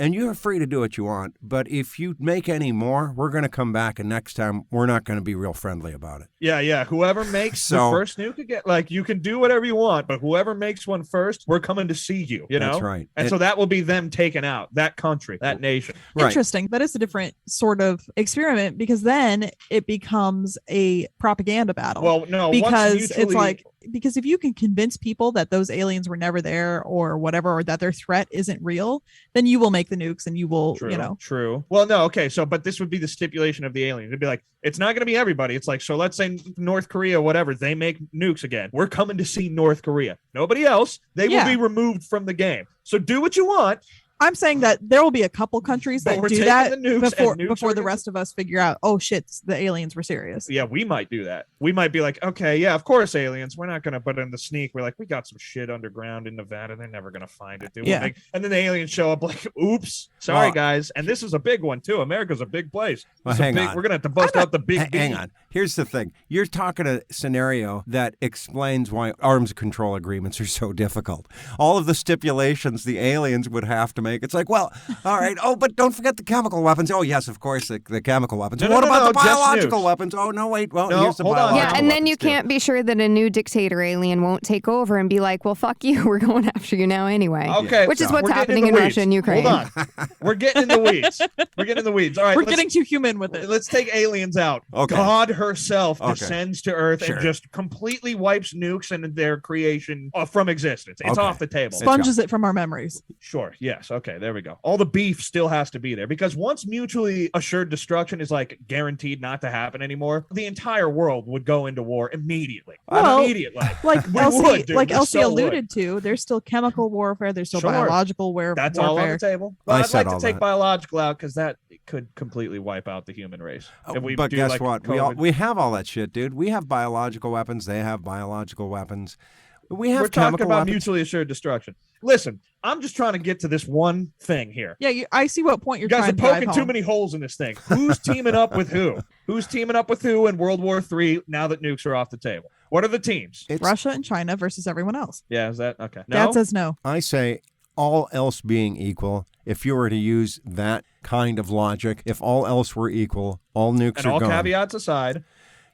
And you're free to do what you want, but if you make any more, we're going to come back, and next time we're not going to be real friendly about it. Yeah. Whoever makes the first nuke again, like you can do whatever you want, but whoever makes one first, we're coming to see you. You know, that's right. And so that will be them taken out, that country, that nation. Right. Interesting. That is a different sort of experiment because then it becomes a propaganda battle. Well, no, because it's like Because if you can convince people that those aliens were never there or whatever, or that their threat isn't real, then you will make the nukes and you will, True. Well, no, okay. So, but this would be the stipulation of the aliens. It'd be like, it's not going to be everybody. It's like, so let's say North Korea, whatever, they make nukes again. We're coming to see North Korea. Nobody else. They will be removed from the game. So do what you want. I'm saying that there will be a couple countries that do that before the nukes rest of us figure out, oh shit, the aliens were serious. Yeah, we might do that. We might be like, okay, yeah, of course, aliens. We're not going to put in the sneak. We're like, we got some shit underground in Nevada. They're never going to find it, dude. Yeah. And then the aliens show up like, oops, sorry, guys. And this is a big one, too. America's a big place. Well, hang on. We're going to have to bust out the big Hang on. Here's the thing. You're talking a scenario that explains why arms control agreements are so difficult. All of the stipulations the aliens would have to make. It's like, well, all right. Oh, but don't forget the chemical weapons. Oh, yes, of course, the chemical weapons. What about the biological weapons? Oh, no, wait. Well, here's the biological Yeah, and then you weapons, can't be sure that a new dictator alien won't take over and be like, well, fuck you. We're going after you now anyway. Okay. Which is what's happening in Russia and Ukraine. Hold on. We're getting in the weeds. All right. We're getting too human with it. Let's take aliens out. Okay. God herself descends to Earth and just completely wipes nukes and their creation from existence. It's off the table. Sponges it from our memories. Sure. Yes. Okay. There we go. All the beef still has to be there because once mutually assured destruction is like guaranteed not to happen anymore, the entire world would go into war immediately. Well, immediately. Like Elsie alluded to, there's still chemical warfare. There's still biological warfare. That's all on the table. But I'd like to take biological out because that could completely wipe out the human race. But guess what? We have all that shit, dude. We have biological weapons. They have biological weapons. We're talking about weapons. mutually assured destruction. Listen, I'm just trying to get to this one thing here. Yeah, I see what point you're trying to drive home. You guys are poking too many holes in this thing. Who's teaming up with who? Who's teaming up with who in World War III now that nukes are off the table? What are the teams? It's Russia and China versus everyone else. Yeah, is that okay? No? Dad says no. I say all else being equal, if you were to use that kind of logic, if all else were equal, all nukes are gone. And all caveats aside.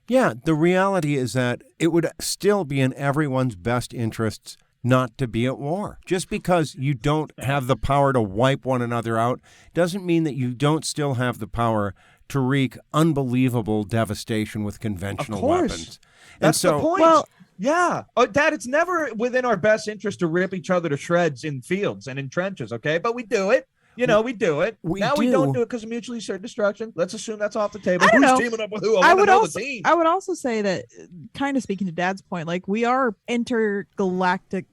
Yeah, the reality is that it would still be in everyone's best interests not to be at war. Just because you don't have the power to wipe one another out doesn't mean that you don't still have the power to wreak unbelievable devastation with conventional weapons. That's the point. Well, yeah. Dad, it's never within our best interest to rip each other to shreds in fields and in trenches, okay? But we do it. We do it. We don't do it because of mutually assured destruction. Let's assume that's off the table. Who's teaming up with who? I would also say that, kind of speaking to Dad's point, like we are interglobally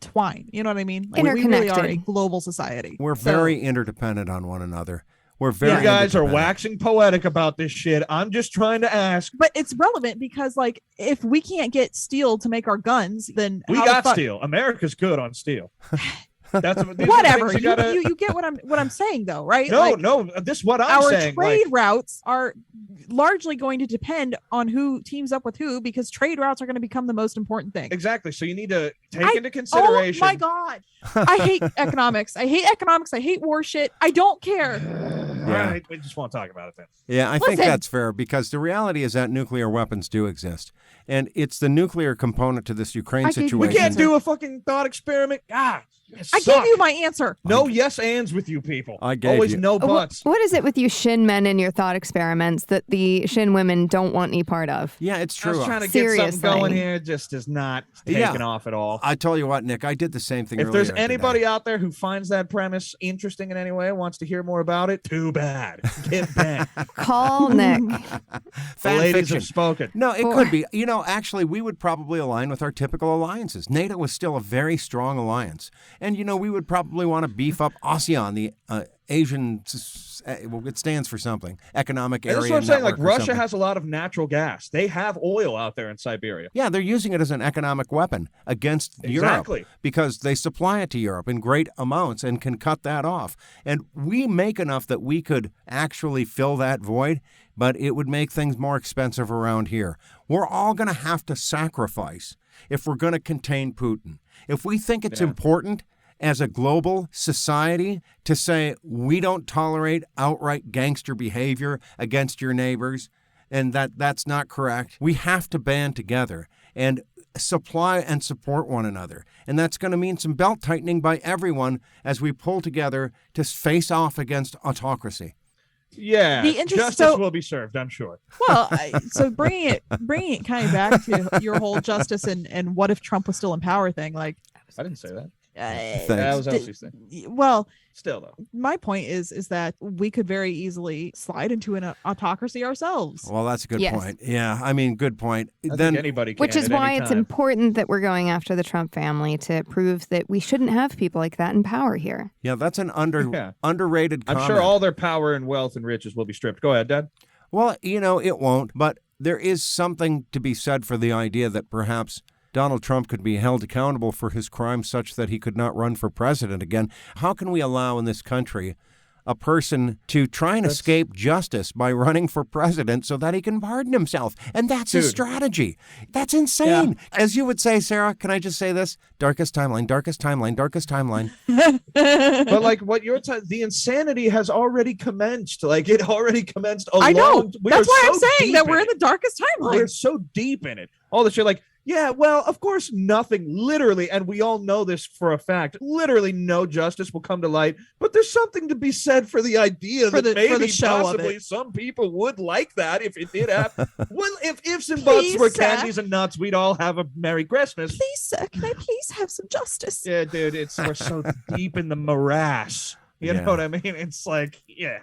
twined. You know what I mean? Like, we really are a global society. We're very interdependent on one another. We're very. You guys are waxing poetic about this shit. I'm just trying to ask. But it's relevant because, like, if we can't get steel to make our guns, then we got steel. America's good on steel. That's whatever. You get what I'm saying, though, right? No. This is what I'm saying. Our trade routes are largely going to depend on who teams up with who, because trade routes are going to become the most important thing. Exactly. So you need to take into consideration. Oh my God, I hate economics. I hate war shit. I don't care. All right, we just want to talk about it then. Yeah, I think that's fair because the reality is that nuclear weapons do exist. And it's the nuclear component to this Ukraine situation. We can't do a fucking thought experiment. I gave you my answer. No yes ands with you people. I gave Always you. no buts. What is it with you Shin men and your thought experiments that the Shin women don't want any part of? Yeah, it's true. I was trying to get something going here. Just is not taking off at all. I tell you what, Nick, I did the same thing If earlier there's anybody out there who finds that premise interesting in any way, wants to hear more about it, too bad. Get bent. Call Nick. The ladies have spoken. No, it could be. Actually, we would probably align with our typical alliances. NATO is still a very strong alliance. And, we would probably want to beef up ASEAN, the Asian, it stands for something, economic area. That's what I'm saying. Like Russia has a lot of natural gas. They have oil out there in Siberia. Yeah, they're using it as an economic weapon against Europe because they supply it to Europe in great amounts and can cut that off. And we make enough that we could actually fill that void, but it would make things more expensive around here. We're all going to have to sacrifice if we're going to contain Putin. If we think it's important as a global society to say we don't tolerate outright gangster behavior against your neighbors and that's not correct, we have to band together and supply and support one another. And that's going to mean some belt tightening by everyone as we pull together to face off against autocracy. Yeah, The interest- justice so- will be served, I'm sure. Well, so bringing it kind of back to your whole justice and what if Trump was still in power thing, like I didn't say that. that was Elsie's thing. Well, Still, though. my point is that we could very easily slide into an autocracy ourselves. Well, that's a good Yes. point. Yeah, I mean, good point. I Then think anybody can Which is at why any it's time. important that we're going after the Trump family to prove that we shouldn't have people like that in power here. yeah, that's an Yeah. underrated I'm comment. sure all their power and wealth and riches will be stripped. Go ahead, Dad. Well, it won't, but there is something to be said for the idea that perhaps Donald Trump could be held accountable for his crimes such that he could not run for president again. How can we allow in this country a person to try and escape justice by running for president so that he can pardon himself? And that's his Dude. strategy. That's insane. As you would say, Sarah, can I just say this? Darkest timeline, darkest timeline, darkest timeline. But like what you're the insanity has already commenced. Like it already commenced. I know. We That's are why I'm so saying deep that in we're in it. the darkest timeline. We're so deep in it. All this shit, like, yeah, well, of course, nothing, literally, and we all know this for a fact, literally no justice will come to light, but there's something to be said for the idea For that the- for maybe the show of possibly it. some people would like that if it did happen. Well, if ifs and buts Please, were sir. candies and nuts, we'd all have a Merry Christmas. Please, sir, can I please have some justice? Yeah, dude, we're so deep in the morass. You Yeah. know what I mean? It's like, yeah,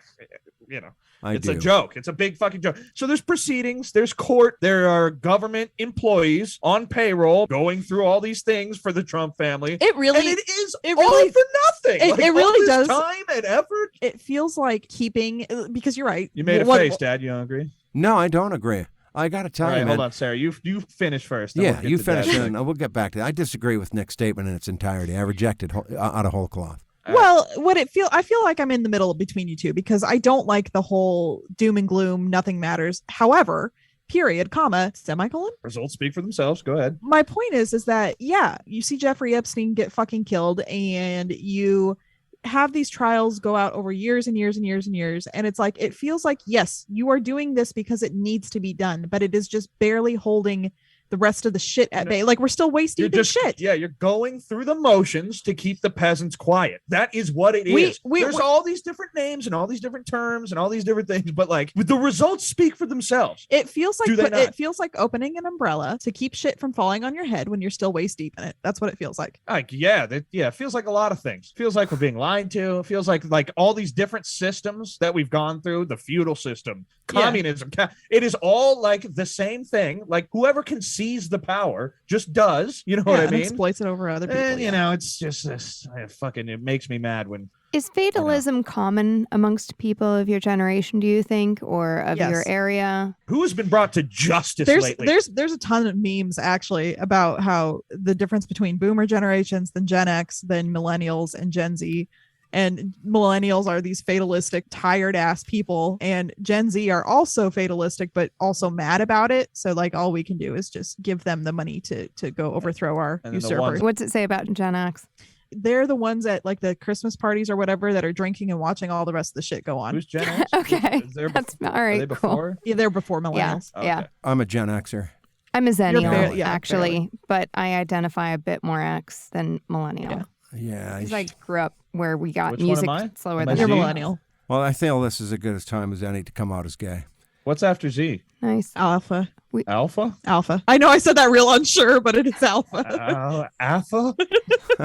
it's do. a joke. It's a big fucking joke. So there's proceedings, there's court, there are government employees on payroll going through all these things for the Trump family. It really, And it is it all really- for nothing. it Like, all really this does. time and effort. it feels like keeping, because you're right. You made a What- face, Dad. You don't agree? No, I don't agree. I got to tell All you, right, man. hold on, Sarah. You finish first. then we'll Yeah, get you to finish Dad. and we'll get back to that. I disagree with Nick's statement in its entirety. I reject it out of whole cloth. Well, I feel like I'm in the middle between you two because I don't like the whole doom and gloom, nothing matters. However, period, comma, semicolon. Results speak for themselves. Go ahead. My point is that, yeah, you see Jeffrey Epstein get fucking killed and you have these trials go out over years and years and years and years. And it's like, it feels like, yes, you are doing this because it needs to be done, but it is just barely holding the rest of the shit at bay. Like we're still waist deep in shit. Yeah, you're going through the motions to keep the peasants quiet. That is what it is. There's all these different names and all these different terms and all these different things, but like the results speak for themselves. It feels like Do they not? it feels like opening an umbrella to keep shit from falling on your head when you're still waist deep in it. That's what it feels like. It feels like a lot of things. Feels like we're being lied to. It feels like all these different systems that we've gone through, the feudal system, communism, it is all like the same thing. Like whoever can seize the power just does, you know what I and mean? exploits it over other people. And you know, it's just this it makes me mad when Is fatalism common amongst people of your generation, do you think, or of Yes. your area? who has been brought to justice there's lately. there's a ton of memes actually about how the difference between boomer generations, then Gen X, then millennials and Gen Z. And millennials are these fatalistic, tired ass people, and Gen Z are also fatalistic, but also mad about it. So like all we can do is just give them the money to go overthrow our And then the usurpers. ones- What's it say about Gen X? They're the ones at like the Christmas parties or whatever that are drinking and watching all the rest of the shit go on. Who's Gen X? Okay, Is there that's all are they right. Cool. before? Yeah, they're before Yeah, millennials. Okay. yeah. I'm a Gen Xer. I'm a Zennial, barely- yeah, actually, barely. but I identify a bit more X than millennial. Yeah. Because I grew up where we got Which one music am I? slower Am I than You're Z? millennial. Well, I feel this is as good as time as any to come out as gay. What's after Z? Nice. Alpha. Alpha? Alpha. I know I said that real unsure, but it is alpha. Alpha?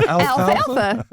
Alpha.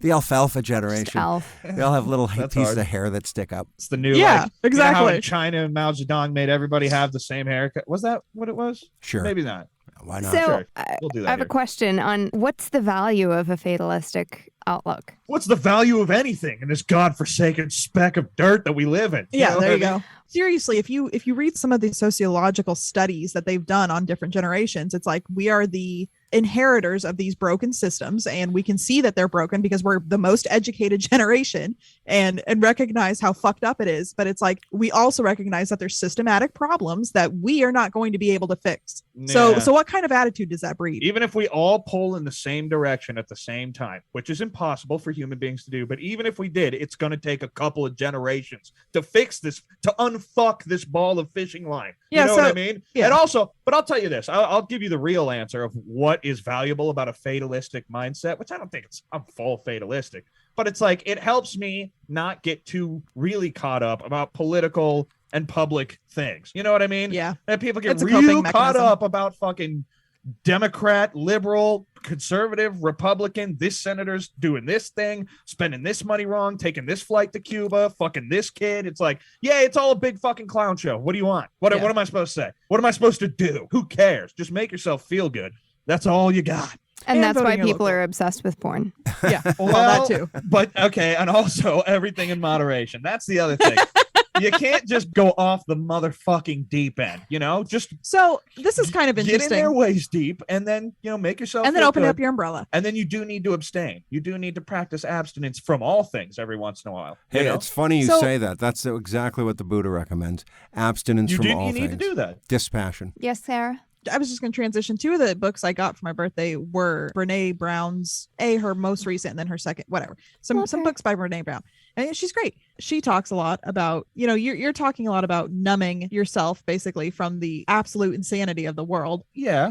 The alfalfa Just generation. Alf. They all have little That's pieces hard. of hair that stick up. It's the new Yeah, like, exactly. You know how in China Mao Zedong made everybody have the same haircut. Was that what it was? Sure. Maybe not. Why not? So Sure. I We'll do that I have a here. question on what's the value of a fatalistic outlook? What's the value of anything in this godforsaken speck of dirt that we live in? Yeah, know there what you I mean? go. Seriously, if you read some of the sociological studies that they've done on different generations, it's like we are the inheritors of these broken systems, and we can see that they're broken because we're the most educated generation and recognize how fucked up it is. But it's like we also recognize that there's systematic problems that we are not going to be able to fix. Yeah. So what kind of attitude does that breed? Even if we all pull in the same direction at the same time, which is impossible for human beings to do, but even if we did, it's going to take a couple of generations to fix this, to unfuck this ball of fishing line. Yeah, You know so- what I mean? yeah. And also, but I'll tell you this, I'll give you the real answer of what is valuable about a fatalistic mindset, which I don't think I'm full fatalistic. But it's like, it helps me not get too really caught up about political and public things. You know what I mean? Yeah. And people get It's a coping real caught mechanism. up about fucking Democrat, liberal, conservative, Republican, this senator's doing this thing, spending this money wrong, taking this flight to Cuba, fucking this kid. It's like, yeah, it's all a big fucking clown show. What do you want? What am I supposed to say? What am I supposed to do? Who cares? Just make yourself feel good. That's all you got. And that's why voting your people local. are obsessed with porn. Yeah. Well, that too. But okay, and also everything in moderation. That's the other thing. You can't just go off the motherfucking deep end, you know? Just So this is kind of get in interesting. there waist deep and then, you know, make yourself And then feel open good. up your umbrella. And then you do need to abstain. You do need to practice abstinence from all things every once in a while. Hey, you know? it's funny you So- say that. That's exactly what the Buddha recommends. Abstinence You from do. all You things. need to do that. Dispassion. Yes, Sarah? I was just going to transition. Two of the books I got for my birthday were Brene Brown's, her most recent, and then her second, whatever. Some Okay. books by Brene Brown. And she's great. She talks a lot about, you know, you're talking a lot about numbing yourself basically from the absolute insanity of the world. Yeah,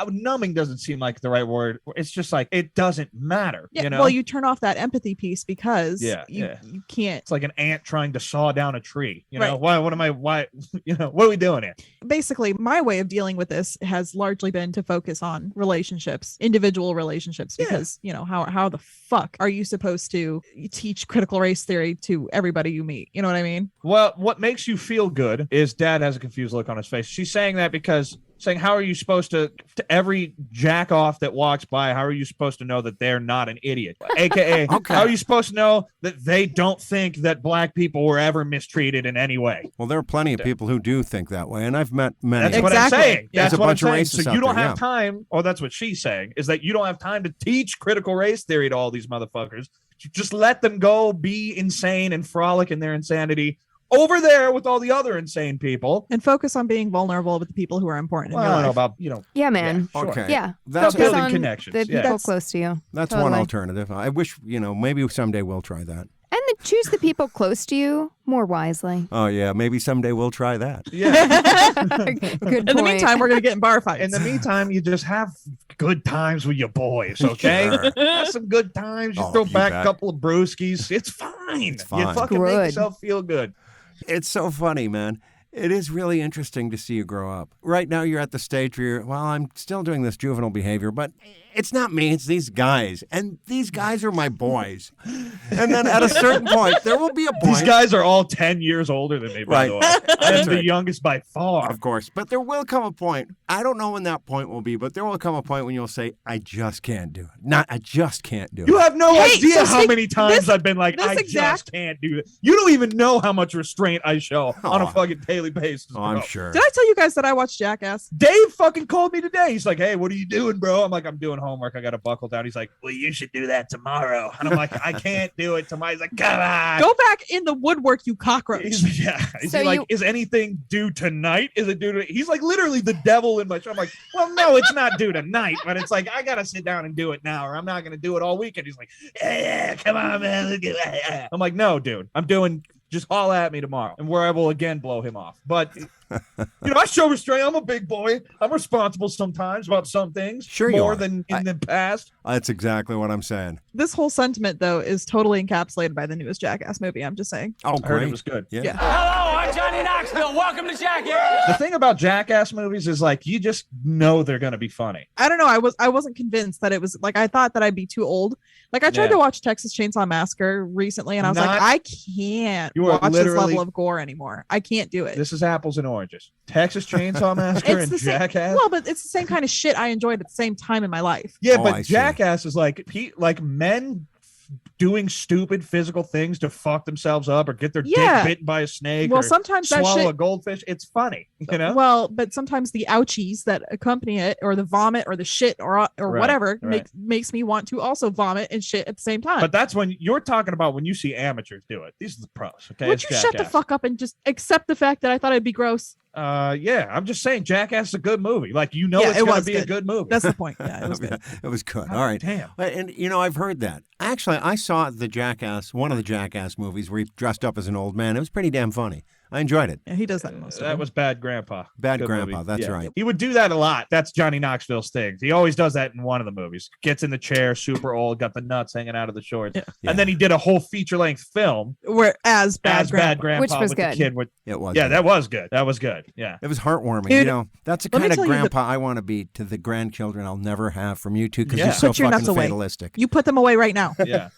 numbing doesn't seem like the right word. It's just like it doesn't matter. Yeah. You know, Well, you turn off that empathy piece because Yeah, you can't. it's like an ant trying to saw down a tree. You know, Right. why? What am I? Why? You know, what are we doing here? Basically, my way of dealing with this has largely been to focus on relationships, individual relationships, Yeah. because, you know, how the fuck are you supposed to teach critical race theory to everybody you meet? You know what I mean? Well, what makes you feel good is Dad has a confused look on his face. She's saying that because saying, how are you supposed to every jack off that walks by, how are you supposed to know that they're not an idiot? AKA, Okay. how are you supposed to know that they don't think that black people were ever mistreated in any way? Well, there are plenty of people who do think that way, and I've met many. That's of what them. I'm Exactly. saying. Yeah. That's There's a what I'm bunch of saying. racists So you out don't there, have time, or that's what she's saying, is that you don't have time to teach critical race theory to all these motherfuckers. You just let them go be insane and frolic in their insanity over there with all the other insane people. And focus on being vulnerable with the people who are important Well, in I your don't know life. about, you know. Yeah, man. Sure. Okay. Yeah. That's Focus building on connections, the yeah. people close to you. That's Totally. one alternative. I wish, you know, maybe someday we'll try that. And then choose the people close to you more wisely. Oh, yeah, maybe someday we'll try that. Yeah. Good point. In the meantime, we're going to get in bar fights. In the meantime, you just have good times with your boys, okay? Sure. Have some good times. You Oh, throw you back bet. a couple of brewskis. It's fine. You fine. fucking make Good. yourself feel good. It's so funny, man. It is really interesting to see you grow up. Right now, you're at the stage where you're, well, I'm still doing this juvenile behavior, but it's not me, it's these guys. And these guys are my boys. And then at a certain point, there will be a point. These guys are all 10 years older than me, by the way. I'm the right. youngest by far. Of course. But there will come a point. I don't know when that point will be, but there will come a point when you'll say, I just can't do it. I just can't do it. You have no Hey, idea so how speak- many times this- I've been like, this I exact- just can't do it. You don't even know how much restraint I show on a Oh. fucking daily basis. Oh, I'm bro. sure. Did I tell you guys that I watched Jackass? Dave fucking called me today. He's like, hey, what are you doing, bro? I'm like, I'm doing homework. I got to buckle down. He's like, well, you should do that tomorrow. And I'm like, I can't do it tomorrow. He's like, come on. Go back in the woodwork, you cockroach. Yeah. Is So he like, you- is anything due tonight? Is it due to? He's like literally the devil in my show. I'm like, well, no, it's not due tonight, but it's like I gotta sit down and do it now, or I'm not gonna do it all weekend. He's like, yeah, come on, man. Let's get it." I'm like, no, dude, I'm doing. Just holler at me tomorrow, and where I will again blow him off. But you know, I show restraint. I'm a big boy. I'm responsible sometimes about some things, Sure you more are. than in the past. That's exactly what I'm saying. This whole sentiment, though, is totally encapsulated by the newest Jackass movie. I'm just saying. Oh, I heard great. it was good. Yeah. Yeah. Hello, I'm Johnny Knoxville. Welcome to Jackass. The thing about Jackass movies is like you just know they're gonna be funny. I don't know. I wasn't convinced that it was like I thought that I'd be too old. Like I tried Yeah. to watch Texas Chainsaw Massacre recently, and I was Not- like, I can't You are watch this literally- level of gore anymore. I can't do it. This is apples and oranges. Texas Chainsaw Massacre and the same. Jackass. Well, but it's the same kind of shit I enjoyed at the same time in my life. Yeah, Oh, but I see. Jackass is like men doing stupid physical things to fuck themselves up or get their Yeah. dick bitten by a snake Well, or sometimes that swallow shit. a goldfish. It's funny, you know. Well, but sometimes the ouchies that accompany it, or the vomit, or the shit, or Right, whatever, right. makes me want to also vomit and shit at the same time. But that's when you're talking about when you see amateurs do it. These are the pros. Okay, Would it's you shut the Jackass. fuck up and just accept the fact that I thought it'd be gross? Yeah, I'm just saying Jackass is a good movie. Like you know, Yeah, it's it gonna was be a good. good movie. That's the point. Yeah, it was good. It was good. God All right. damn. And, you know, I've heard that. Actually, I saw one of the Jackass movies where he dressed up as an old man. It was pretty damn funny. I enjoyed it. Yeah, he does that in most of That them. was Bad Grandpa. Bad Good Grandpa, movie. that's Yeah. right. He would do that a lot. That's Johnny Knoxville's thing. He always does that in one of the movies. Gets in the chair, super old, got the nuts hanging out of the shorts. Yeah. And then he did a whole feature-length film Where as Bad as Grandpa. Bad Grandpa Which was with good. the kid with. It was. Yeah, good. that was good. That was good. Yeah. It was heartwarming. Dude, That's the let me kind of tell you grandpa I want to be to the grandchildren I'll never have from you two because Yeah. you're so Put your nuts fucking away. fatalistic. You put them away right now. Yeah.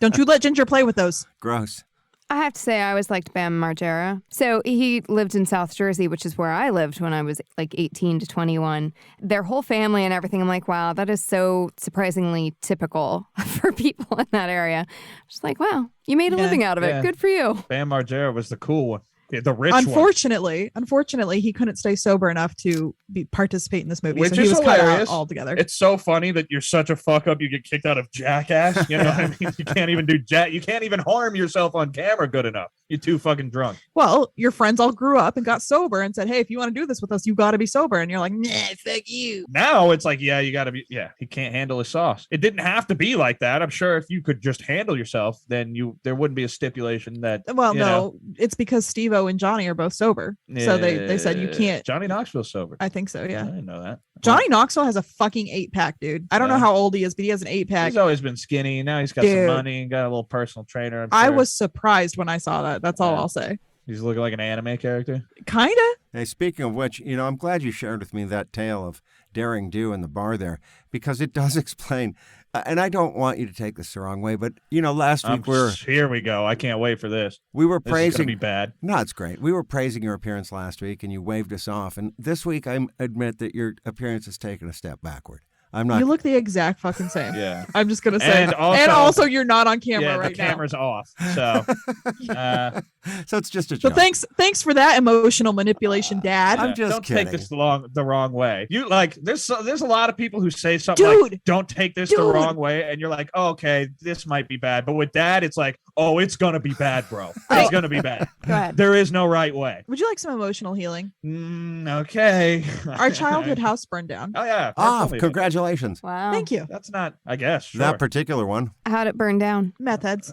Don't you let Ginger play with those. Gross. I have to say, I always liked Bam Margera. So he lived in South Jersey, which is where I lived when I was like 18 to 21. Their whole family and everything, I'm like, wow, that is so surprisingly typical for people in that area. Just like, wow, you made a Yeah. living out of it. Yeah. Good for you. Bam Margera was the cool one. Yeah, the rich one. Unfortunately, he couldn't stay sober enough to participate in this movie, Which so he is was cut out hilarious. altogether. It's so funny that you're such a fuck up. You get kicked out of Jackass. You know what I mean? You can't even do You can't even harm yourself on camera good enough. You're too fucking drunk. Well, your friends all grew up and got sober and said, "Hey, if you want to do this with us, you got to be sober." And you're like, "Nah, fuck you." Now it's like, yeah, you got to be. Yeah, he can't handle his sauce. It didn't have to be like that. I'm sure if you could just handle yourself, then there wouldn't be a stipulation that. Well, you no, know, it's because Steve-O and Johnny are both sober, so they said you can't. Johnny Knoxville's sober. I think so. I Yeah. didn't know that. Johnny Knoxville has a fucking 8-pack, dude. I don't know Yeah. how old he is, but he has an 8-pack. He's always been skinny. Now he's got some Dude. money and got a little personal trainer. I sure. was surprised when I saw that. That's all Yeah. I'll say. He's looking like an anime character. Kinda. Hey, speaking of which, I'm glad you shared with me that tale of Daring Do in the bar there because it does explain. And I don't want you to take this the wrong way, but last week Here we go. I can't wait for this. we were This is gonna praising. be bad. No, it's great. We were praising your appearance last week, and you waved us off. And this week, I admit that your appearance has taken a step backward. I'm not. You look the exact fucking same. Yeah. I'm just gonna say. And And also- also you're not on camera Yeah, right the camera's off. So So it's just a now. So joke. thanks for that emotional manipulation, Dad. I'm just don't take kidding. this the wrong way. You like there's a lot of people who say something Dude. like don't take this the Dude. wrong way, and you're like, oh, okay, this might be bad. But with Dad, it's like, oh, it's gonna be bad, bro. It's gonna be bad. Go ahead. There is no right way. Would you like some emotional healing? Okay. Our childhood house burned down. Oh yeah. Ah, Tell me about congratulations. Wow. Thank you. it. That's not. I guess. Sure. That particular one. How'd it burn down? Meth heads.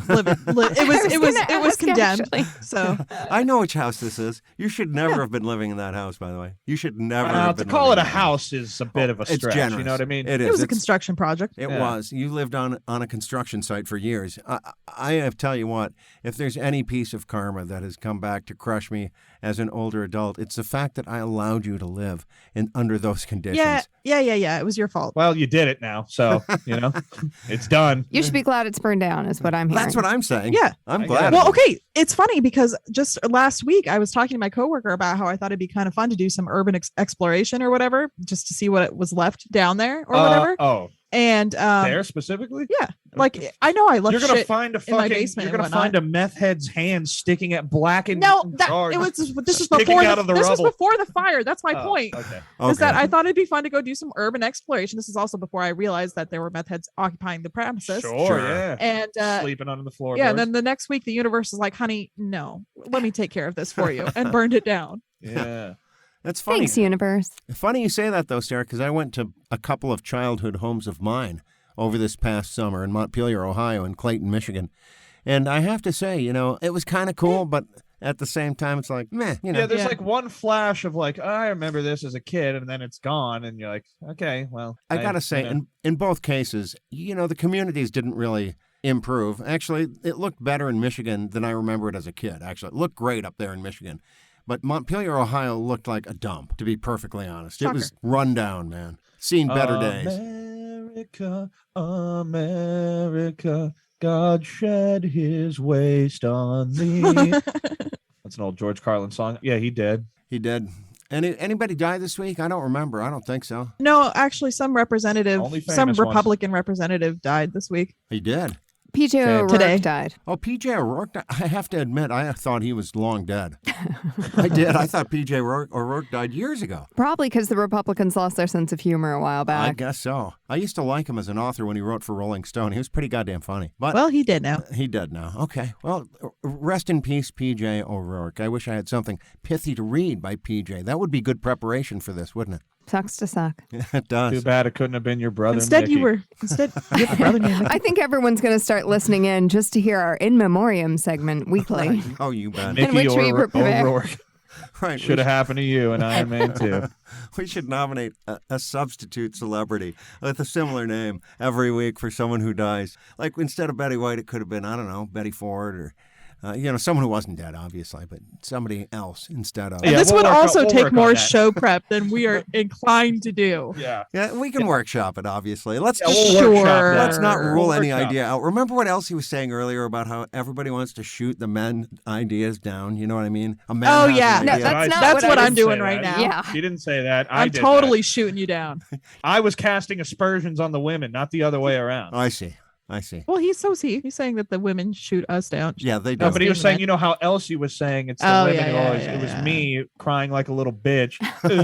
It was condemned. Actually. So I know which house this is. You should never have been living in that house, by the way. You should never have To been call it living a in that house is a bit of a It's stretch. generous. You know what I mean? It is. it was a It's- construction project. It Yeah. was. You lived on a construction site for years. I have tell you what, if there's any piece of karma that has come back to crush me as an older adult, it's the fact that I allowed you to live under those conditions. Yeah. It was your fault. Well, you did it now, so it's done. You should be glad it's burned down, is what I'm hearing. That's what I'm saying. Yeah. I'm I glad. get of Well, it. okay. It's funny because just last week I was talking to my coworker about how I thought it'd be kind of fun to do some urban exploration or whatever, just to see what was left down there or whatever. Oh, And there specifically? yeah, like I know I left You're gonna shit find a in my fucking. basement You're and gonna find a meth head's hand sticking at blackened. No, that jars. it was. This was Sticking before out of the this was rubble. before the fire. That's my Oh, point. Okay. Is that Okay. I thought it'd be fun to go do some urban exploration. This is also before I realized that there were meth heads occupying the premises. Sure. Sure. Yeah. And Sleeping under the floor. yeah, and then the next week the universe is like, "Honey, no, let me take care of this for you," and burned it down. Yeah. That's funny. Thanks, universe. Funny you say that, though, Sarah, because I went to a couple of childhood homes of mine over this past summer in Montpelier, Ohio, and Clayton, Michigan. And I have to say, it was kind of cool, but at the same time, it's like, meh, Yeah, there's Yeah. like one flash of like, I remember this as a kid, and then it's gone, and you're like, okay, well. I got to say, in both cases, the communities didn't really improve. Actually, it looked better in Michigan than I remember it as a kid, actually. It looked great up there in Michigan. But Montpelier, Ohio looked like a dump, to be perfectly honest. It was run down, man. Seen better days. America, America, God shed his waste on thee. That's an old George Carlin song. Yeah, he did. He did. Anybody die this week? I don't remember. I don't think so. No, actually, some Only famous ones. Republican representative died this week. He did. PJ Okay. O'Rourke Today. died. Oh, PJ O'Rourke, I have to admit, I thought he was long dead. I did. I thought PJ O'Rourke died years ago. Probably because the Republicans lost their sense of humor a while I back. guess so. I used to like him as an author when he wrote for Rolling Stone. He was pretty goddamn funny. But Well, he did now. he dead now. Okay. Well, rest in peace, PJ O'Rourke. I wish I had something pithy to read by PJ. That would be good preparation for this, wouldn't it? Sucks to suck. It does. Too bad it couldn't have been your brother. Instead, Mickey. you have a brother named Mickey. I think everyone's going to start listening in just to hear our In Memoriam segment weekly. Oh, you bet. In which we prepare. O'Rourke. Right. Should have happened to you in Iron Man 2. We should nominate a substitute celebrity with a similar name every week for someone who dies. Like instead of Betty White, it could have been, I don't know, Betty Ford or, someone who wasn't dead, obviously, but somebody else instead of. And Yeah, this we'll would work on- also we'll take work on more that. show prep than we are inclined to do. Yeah. Yeah, we can workshop it, obviously. Let's Yeah, just we'll workshop Sure. that. let's not rule We'll any workshop. idea out. Remember what else he was saying earlier about how everybody wants to shoot the men ideas down? You know what I mean? A man Oh, has yeah. an No, idea. that's not That's what I I'm did doing say right that. now. Yeah. She didn't say that. I I'm did totally that. shooting you down. I was casting aspersions on the women, not the other way around. I see. Well, he's saying that the women shoot us down. Yeah, they do. No, but he was Being saying, men. you know how Elsie was saying it's the Oh, women yeah, who yeah, always, yeah, it was yeah. me crying like a little bitch.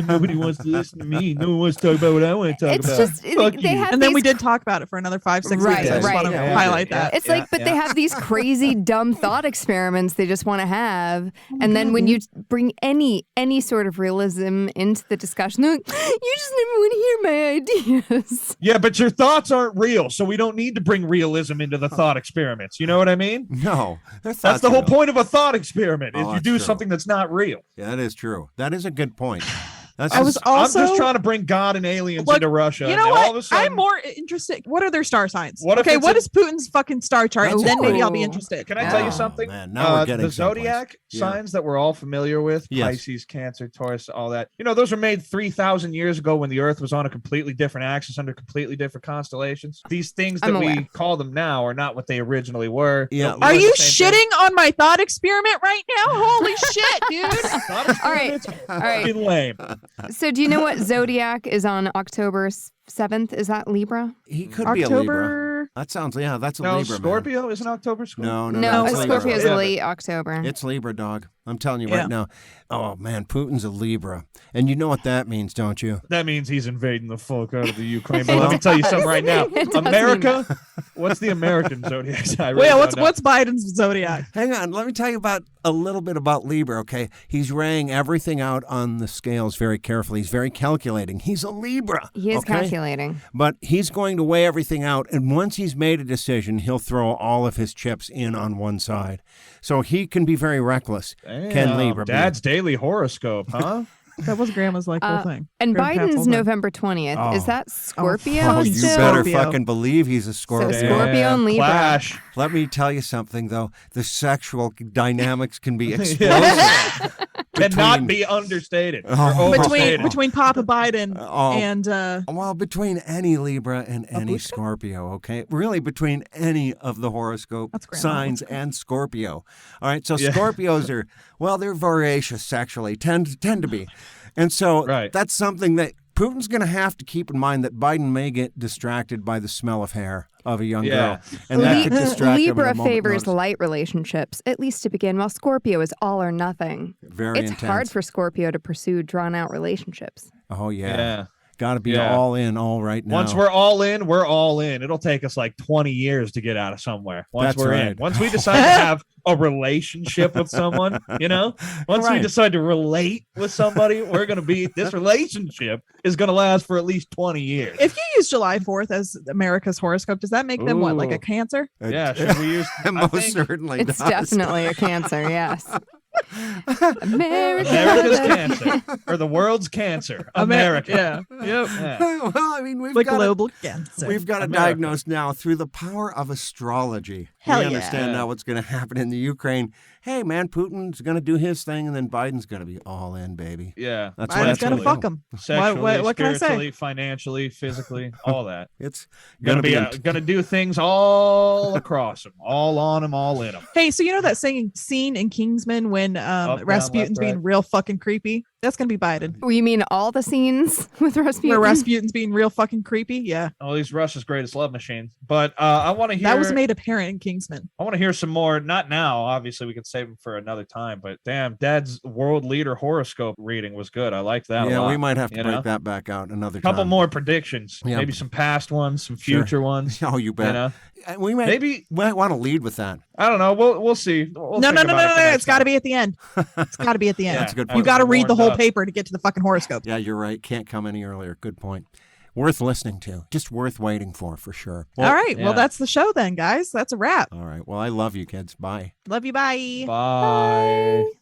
Nobody wants to listen to me. No one wants to talk about what I want to talk It's about. just, Fuck they you. have And then we these did talk about it for another 5-6 Right, weeks. I just right. want to Yeah, highlight yeah. that. It's like, but they have these crazy, dumb thought experiments they just want to have. And then when you bring any sort of realism into the discussion, they're like, you just never want to hear my ideas. Yeah, but your thoughts aren't real, so we don't need to bring realism into the thought experiments. You know what I mean? No, their That's thoughts the are whole real. point of a thought experiment is Oh, you that's do true. something that's not real. Yeah, that is true. That is a good point. That's I was just- also I'm just trying to bring God and aliens Look, into Russia. You and know all of a what? sudden, I'm more interested. What are their star signs? What if Okay, it's what a- is Putin's fucking star chart? That's And then maybe I'll be cool. interested. Can I tell Oh, you something? man, now we're getting the someplace. zodiac Yeah. signs that we're all familiar with, Yes. Pisces, Cancer, Taurus, all that. You know, those were made 3,000 years ago when the Earth was on a completely different axis under completely different constellations. These things that I'm we aware. call them now are not what they originally were. Yeah. They're Are the you same thing. shitting on my thought experiment right now? Holy shit, dude. Thought All right. experiments are All right. fucking lame. So do you know what zodiac is on October 7th? Is that Libra? he could be a Libra. October. That sounds, that's a No, Libra. man. Scorpio isn't October Scorpio. No, No, it's Scorpio is Yeah, but- late October. It's Libra, dog. I'm telling you Yeah. right now. Oh, man, Putin's a Libra. And you know what that means, don't you? That means he's invading the fuck out of the Ukraine. But let me tell you something right now. It does America, what's the American zodiac sign? Wait, what's Biden's zodiac? Hang on. Let me tell you about a little bit about Libra, okay? He's weighing everything out on the scales very carefully. He's very calculating. He's a Libra. He is okay? calculating. But he's going to weigh everything out, and once he's made a decision, he'll throw all of his chips in on one side. So he can be very reckless. Can Libra be? Dad's daily horoscope, huh? That was Grandma's like whole thing. And Grandpa's whole Biden's thing. November 20th. Oh. Is that Scorpio Oh, fucking you still? better Scorpio. fucking believe he's a Scorpio. So Scorpio and Libra. Clash. Let me tell you something, though. The sexual dynamics can be explosive. Cannot be understated. or Oh. overstated. Between Papa Biden Oh. and Well, between any Libra and any Bushka? Scorpio, okay? Really, between any of the horoscope That's Grandma. signs and Scorpio. All right, so Yeah. Scorpios are, well, they're voracious sexually, tend to be. And so Right. that's something that Putin's going to have to keep in mind, that Biden may get distracted by the smell of hair of a young Yeah. girl. And that could distract him Libra at a moment's favors notice. light relationships, at least to begin, while Scorpio is all or nothing. Very It's intense. hard for Scorpio to pursue drawn out relationships. Oh, yeah. Yeah. Got to be Yeah. all in, all right now. Once we're all in, we're all in. It'll take us like 20 years to get out of somewhere. Once That's we're in. right. Once we decide to have a relationship with someone, once we Right. decide to relate with somebody, this relationship is going to last for at least 20 years. if you use July 4th as America's horoscope, does that make them what, like Ooh. a Cancer? Yeah, should we use I Most think certainly It's does. definitely a Cancer, yes. America. America's cancer or the world's cancer? America. Yeah. Yep. Yeah. Well, I mean, we've Like got global Cancer. We've got it America. diagnosed now through the power of astrology. Hell we yeah. understand now what's going to happen in the Ukraine. Hey, man, Putin's going to do his thing, and then Biden's going to be all in, baby. Yeah. That's Biden's what gonna it's fuck him. Sexually, What can I say? spiritually, financially, physically, all that. It's Gonna going be to be. gonna do things all across him, all on him, all in him. Hey, so you know that scene in Kingsman when down, Rasputin's left, being right. real fucking creepy? That's gonna be Biden. You mean all the scenes with Rasputin? Where Rasputin's being real fucking creepy? Yeah. Oh, he's Russia's greatest love machine. But I want to hear That was made apparent in Kingsman. I want to hear some more. Not now, obviously. We can save them for another time. But damn, Dad's world leader horoscope reading was good. I liked that. a Yeah, lot, we might have to you break know? that back out another Couple time. more predictions. Yeah. Maybe some past ones, some Sure. future ones. Oh, you bet. You know, We might maybe want to lead with that. I don't know. We'll see. We'll No, think no, about it for next It's got to time. be at the end. It's got to be at the end. Yeah, That's a good You point. got to read the whole whole paper to get to the fucking horoscope. Yeah, you're right. Can't come any earlier. Good point. Worth listening to. Just worth waiting for sure. Well, all right. Well, that's the show then, guys. That's a wrap. all right. Well, I love you kids. Bye. Love you. Bye. Bye.